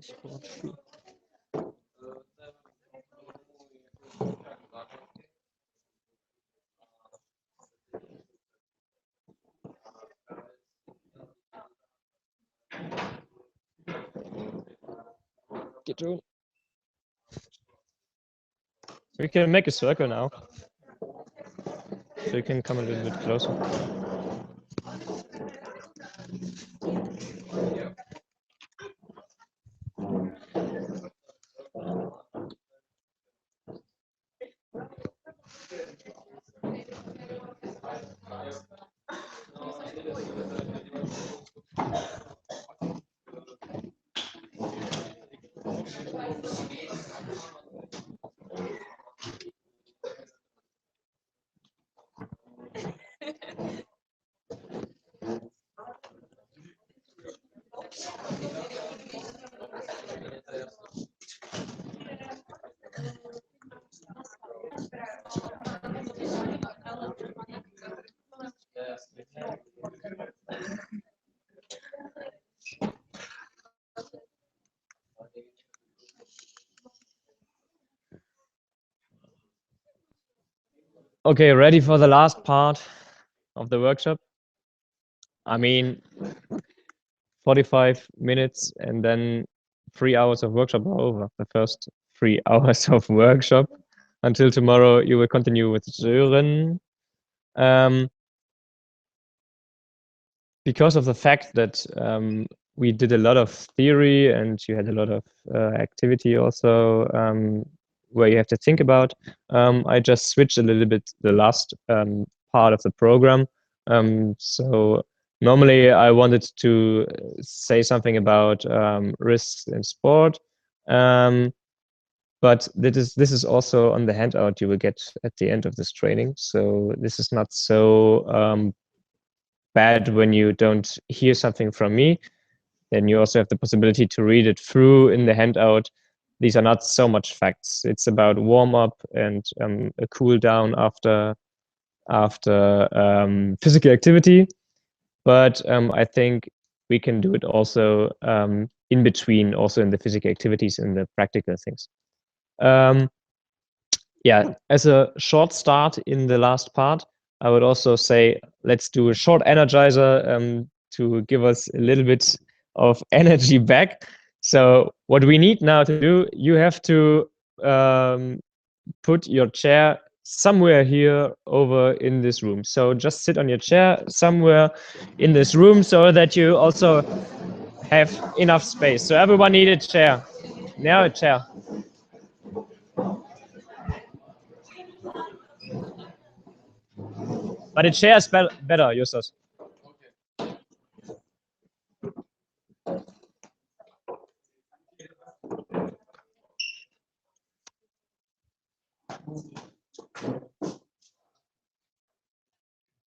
Get on. We can make a circle now. So you can come a little bit closer. Okay, ready for the last part of the workshop? I mean, 45 minutes and then 3 hours of workshop are over. The first 3 hours of workshop. Until tomorrow, you will continue with Sören. Because of the fact that we did a lot of theory and you had a lot of activity also where you have to think about, I just switched a little bit the last part of the program. So normally I wanted to say something about risks in sport, but this is also on the handout you will get at the end of this training. So this is not so bad when you don't hear something from me. Then you also have the possibility to read it through in the handout. These are not so much facts. It's about warm up and a cool down after physical activity. But I think we can do it also in between, also in the physical activities and the practical things. Yeah, as a short start in the last part, I would also say, let's do a short energizer to give us a little bit of energy back. So what we need now to do, you have to put your chair somewhere here over in this room. So just sit on your chair somewhere in this room so that you also have enough space. So everyone need a chair. Now a chair. But a chair is better, Justus.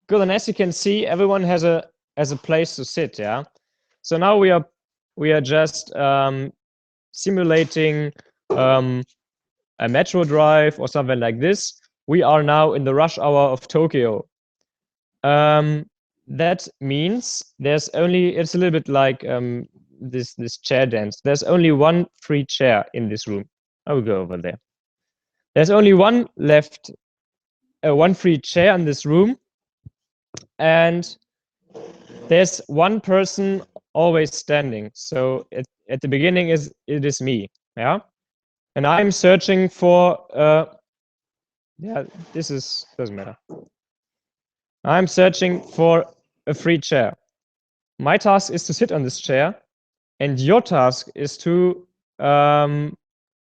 Good, and as you can see, everyone has a place to sit. Yeah. So now we are just simulating a metro drive or something like this. We are now in the rush hour of Tokyo. That means there's only, it's a little bit like this chair dance. There's only one free chair in this room. I will go over there. There's only one left, one free chair in this room. And there's one person always standing. So at the beginning it is me, yeah? And I'm searching for, yeah, doesn't matter. I'm searching for a free chair. My task is to sit on this chair, and your task is to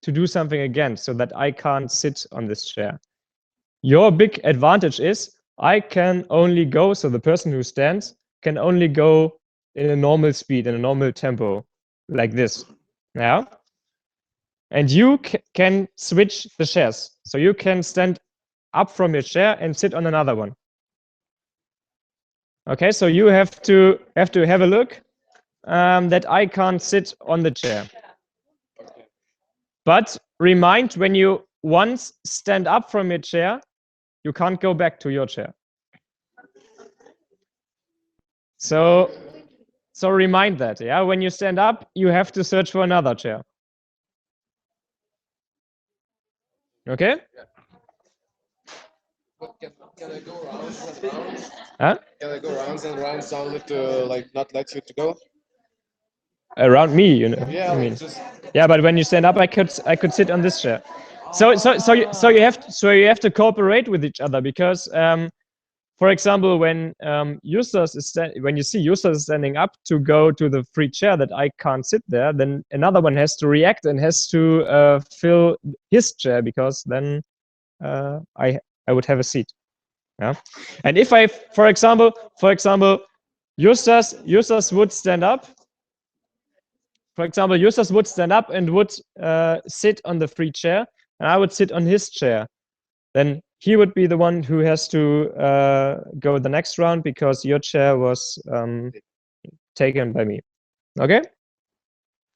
do something again so that I can't sit on this chair. Your big advantage is I can only go, so the person who stands can only go in a normal speed, in a normal tempo, like this, yeah? And you can switch the chairs. So you can stand up from your chair and sit on another one. Okay, so you have to have a look that I can't sit on the chair. But remind, when you once stand up from your chair, you can't go back to your chair. So So remind that, yeah? When you stand up, you have to search for another chair. Okay? Can I go rounds and rounds? Huh? Can I go rounds and rounds only to like not let you to go? Around me, you know. Yeah, I mean, just yeah, but when you stand up, I could sit on this chair. So you have to cooperate with each other because, for example, when Justus is when you see Justus standing up to go to the free chair that I can't sit there, then another one has to react and has to fill his chair because then I would have a seat. Yeah, and if I, for example, Justus would stand up. For example, Justus would stand up and would sit on the free chair, and I would sit on his chair. Then he would be the one who has to go the next round because your chair was taken by me. Okay?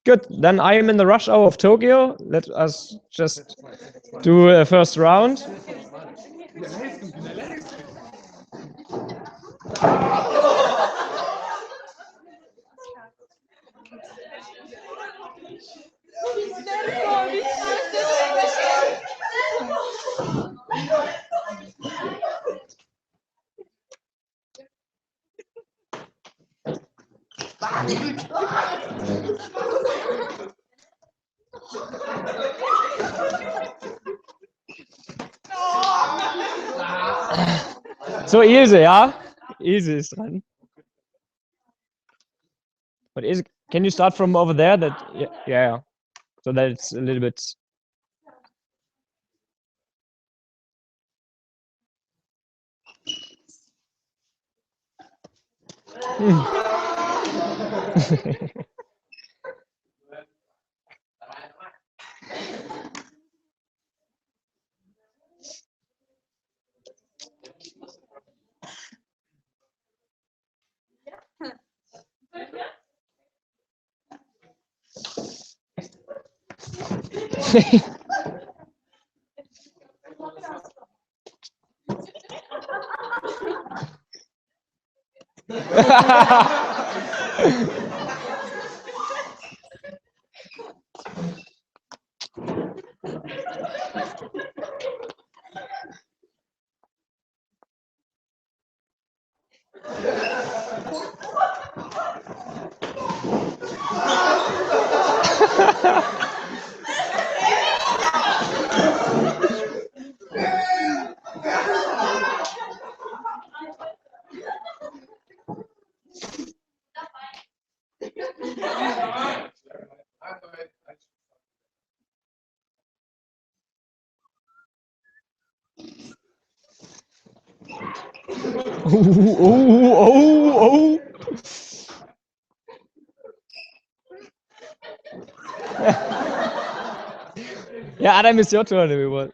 Good. Then I am in the rush hour of Tokyo. Let us just do a first round. So easy, yeah? Easy is dran. But is, can you start from over there? That yeah. So that it's a little bit. Oh. Yeah, Adam, it's your turn. Everyone.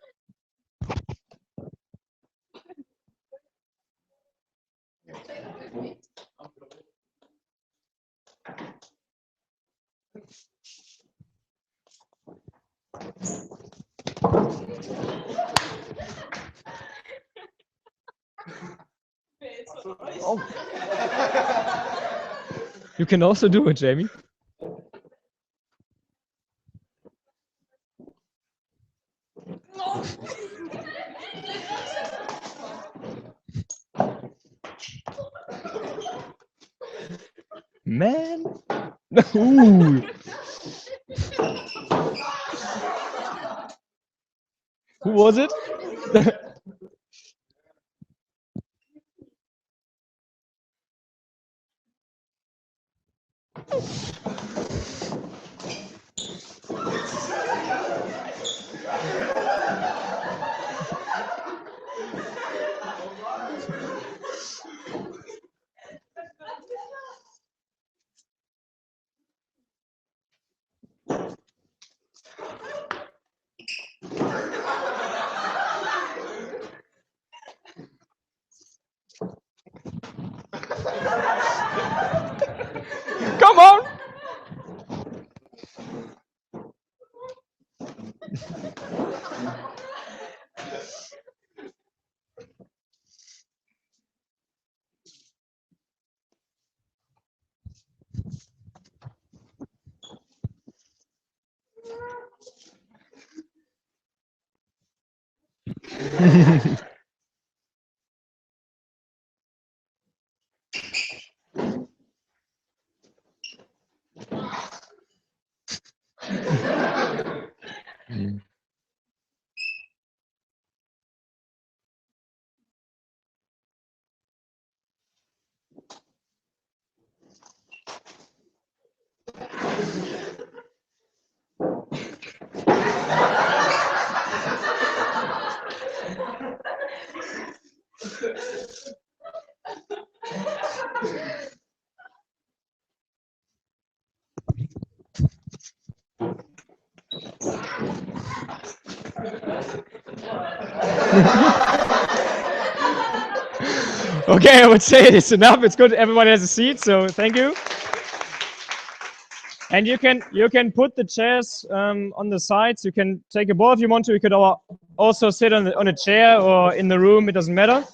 Oh. You can also do it, Jamie. Man. Ooh. Who was it? Come on. Okay, I would say it is enough. It's good. Everybody has a seat, so thank you. And you can put the chairs on the sides. You can take a ball if you want to. You could also sit on a chair or in the room. It doesn't matter.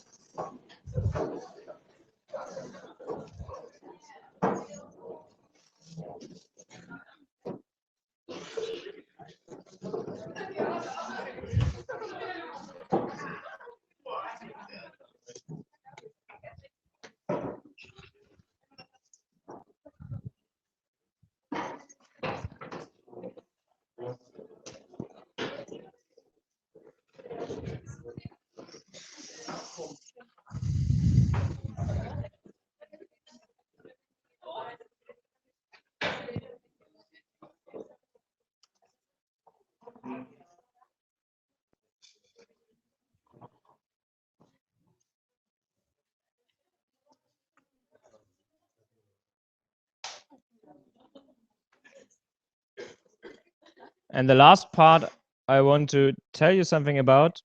And the last part I want to tell you something about,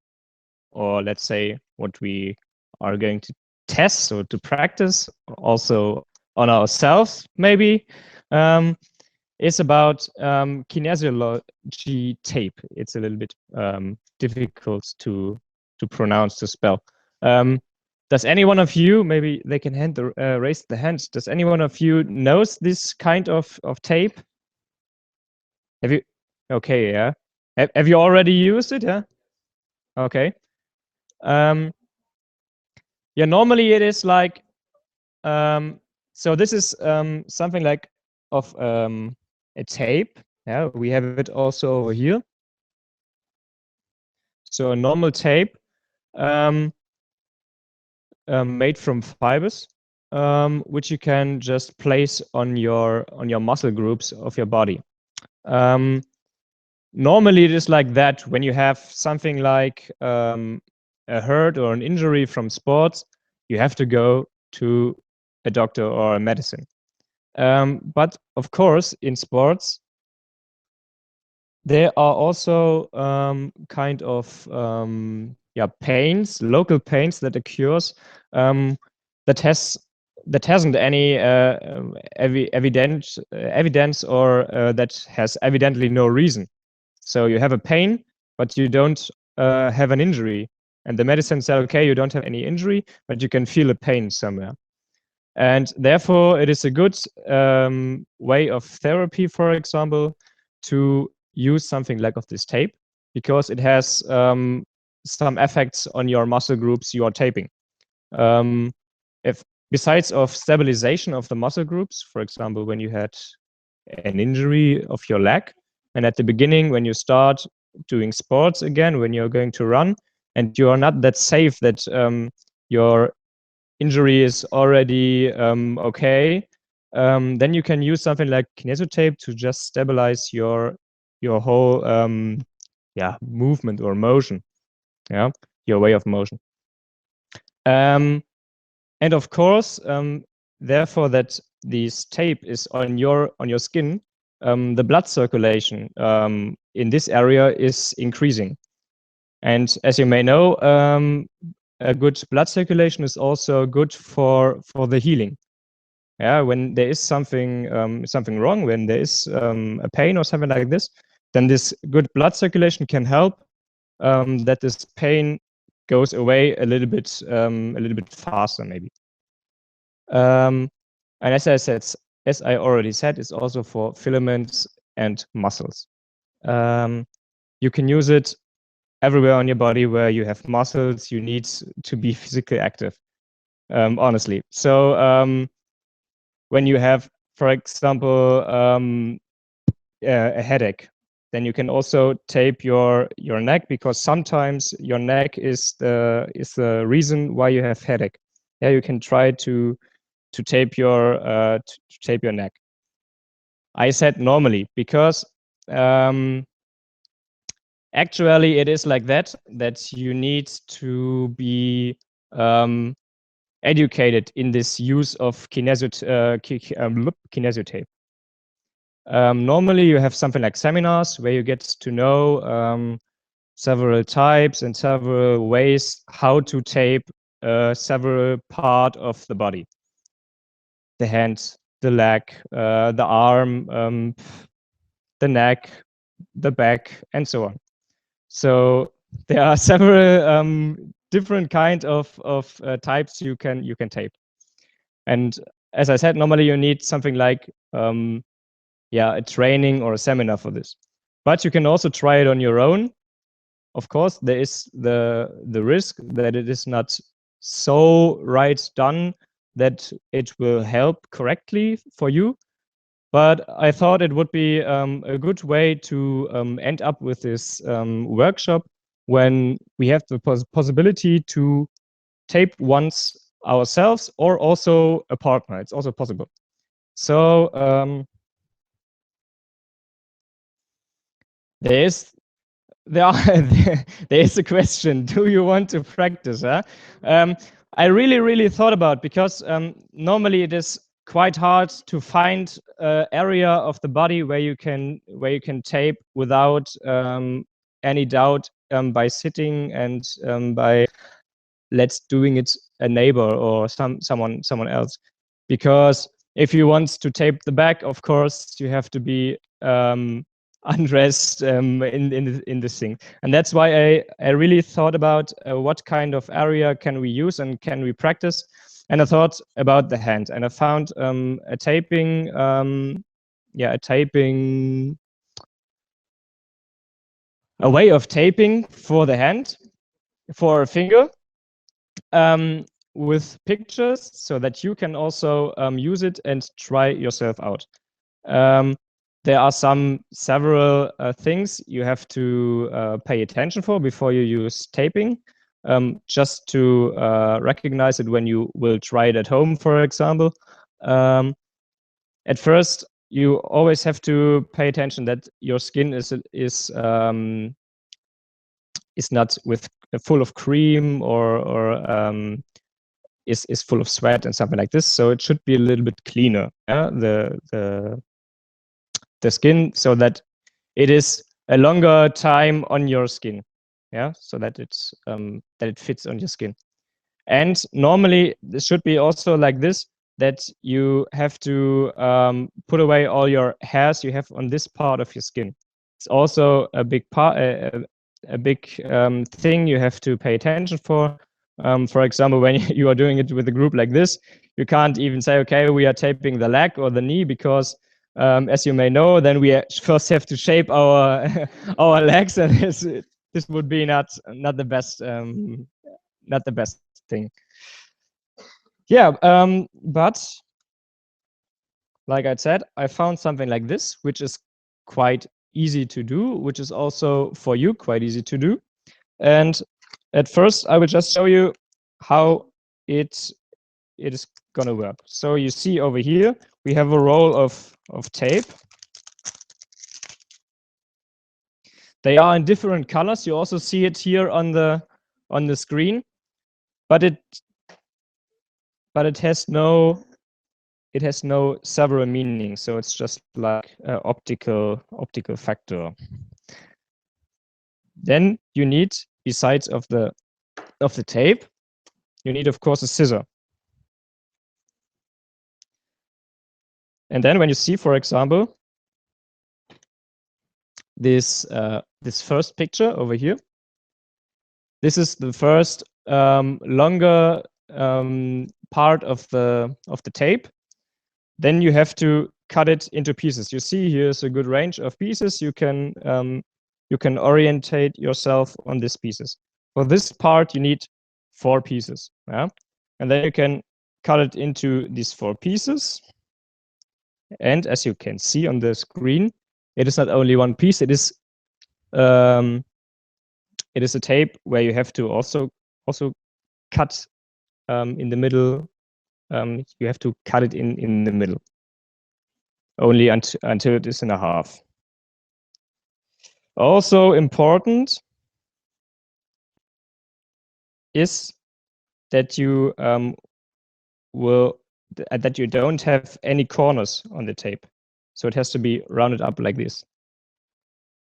or let's say what we are going to test or to practice also on ourselves, maybe, is about kinesiology tape. It's a little bit difficult to pronounce, to spell. Does any one of you, maybe they can raise the hands, does any one of you knows this kind of tape? Have you? Okay, yeah. Have you already used it? Yeah. Okay. Yeah. Normally it is like. So this is something like of a tape. Yeah, we have it also over here. So a normal tape made from fibers, which you can just place on your muscle groups of your body. Normally it is like that when you have something like a hurt or an injury from sports, you have to go to a doctor or a medicine. But of course, in sports, there are also kind of pains, local pains that occurs that hasn't any evidence or that has evidently no reason. So you have a pain, but you don't have an injury. And the medicine said, okay, you don't have any injury, but you can feel a pain somewhere. And therefore, it is a good way of therapy, for example, to use something like of this tape, because it has some effects on your muscle groups you are taping. If besides of stabilization of the muscle groups, for example, when you had an injury of your leg, and at the beginning, when you start doing sports again, when you're going to run, and you are not that safe that your injury is already okay, then you can use something like kinesiotape to just stabilize your whole movement or motion, your way of motion. And of course, therefore, that this tape is on your skin, the blood circulation in this area is increasing. And as you may know, a good blood circulation is also good for the healing. Yeah, when there is something wrong, when there is a pain or something like this, then this good blood circulation can help that this pain goes away a little bit faster, maybe. And as I already said, it's also for filaments and muscles. You can use it everywhere on your body where you have muscles, you need to be physically active, honestly. So when you have, for example, a headache, then you can also tape your neck, because sometimes your neck is the reason why you have headache. Yeah, you can try to tape your neck. I said normally, because actually it is like that you need to be educated in this use of kinesiotape. Normally you have something like seminars where you get to know several types and several ways how to tape several part of the body. The hand, the leg, the arm, the neck, the back, and so on. So there are several different kind of types you can tape. And as I said, normally you need something like a training or a seminar for this. But you can also try it on your own. Of course, there is the risk that it is not so right done that it will help correctly for you. But I thought it would be a good way to end up with this workshop when we have the possibility to tape once ourselves or also a partner. It's also possible. So there is a question. Do you want to practice? Huh? I really thought about, because normally it is quite hard to find an area of the body where you can tape without any doubt, by sitting and by doing it a neighbor or someone else. Because if you want to tape the back, of course you have to be undressed in this thing, and that's why I really thought about what kind of area can we use and can we practice. And I thought about the hand, and I found a taping a way of taping for the hand, for a finger, with pictures, so that you can also use it and try yourself out. There are several things you have to pay attention for before you use taping, just to recognize it when you will try it at home, for example. At first, you always have to pay attention that your skin is not full of cream or is full of sweat and something like this. So it should be a little bit cleaner, the skin, so that it is a longer time on your skin, so that it's that it fits on your skin. And normally this should be also like this, that you have to put away all your hairs you have on this part of your skin. It's also a big part, a big thing you have to pay attention for. For example, when you are doing it with a group like this, you can't even say, okay, we are taping the leg or the knee, because as you may know, then we first have to shape our our legs, and this would be not the best thing. Yeah, but like I said, I found something like this, which is quite easy to do, which is also for you quite easy to do. And at first, I will just show you how it is gonna work. So you see over here, we have a roll of tape. They are in different colors. You also see it here on the screen, but it has no several meanings. So it's just like an optical factor. Then you need, besides of the tape, you need, of course, a scissor. And then when you see, for example, this first picture over here, this is the first longer part of the tape. Then you have to cut it into pieces. You see here's a good range of pieces you can you can orientate yourself on these pieces. For this part, you need 4 pieces. Yeah? And then you can cut it into these 4 pieces. And as you can see on the screen, it is not only one piece, it is a tape where you have to also cut in the middle. You have to cut it in the middle, only until it is in a half. Also important is that you that you don't have any corners on the tape, so it has to be rounded up like this.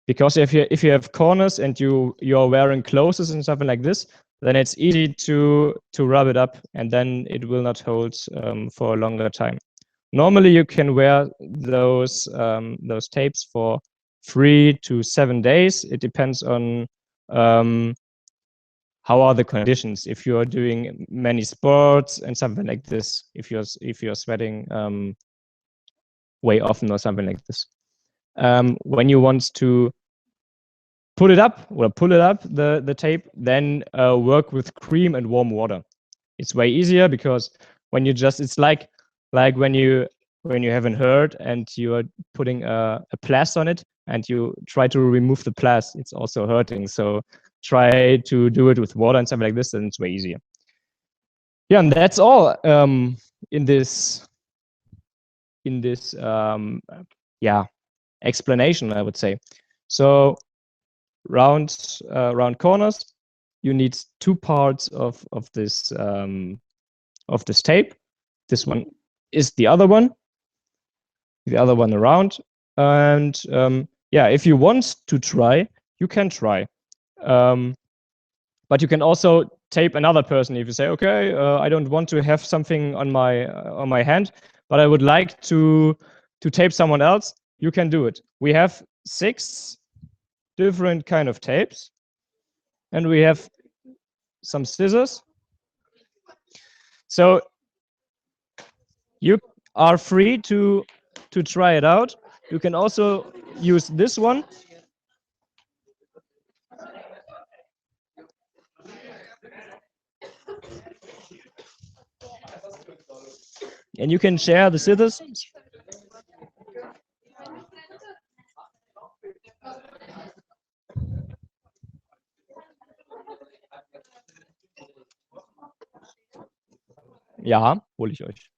Because if you have corners and you're wearing clothes and something like this, then it's easy to rub it up, and then it will not hold for a longer time. Normally, you can wear those tapes for 3 to 7 days. It depends on how are the conditions. If you are doing many sports and something like this, if you're sweating way often or something like this. When you want to put it up or pull it up, the tape, then work with cream and warm water. It's way easier because when you just, it's like when you haven't heard and you are putting a plaster on it and you try to remove the plaster, it's also hurting. So try to do it with water and something like this, and it's way easier. Yeah, and that's all in this explanation, I would say. So round corners, you need 2 parts of this tape. This one is the other one around, and yeah, if you want to try, you can try, but you can also tape another person. If you say, okay, I don't want to have something on my hand, but I would like to tape someone else, you can do it. We have 6 different kind of tapes, and we have some scissors. So you are free to try it out. You can also use this one. And you can share the scissors. Ja, hole ich euch.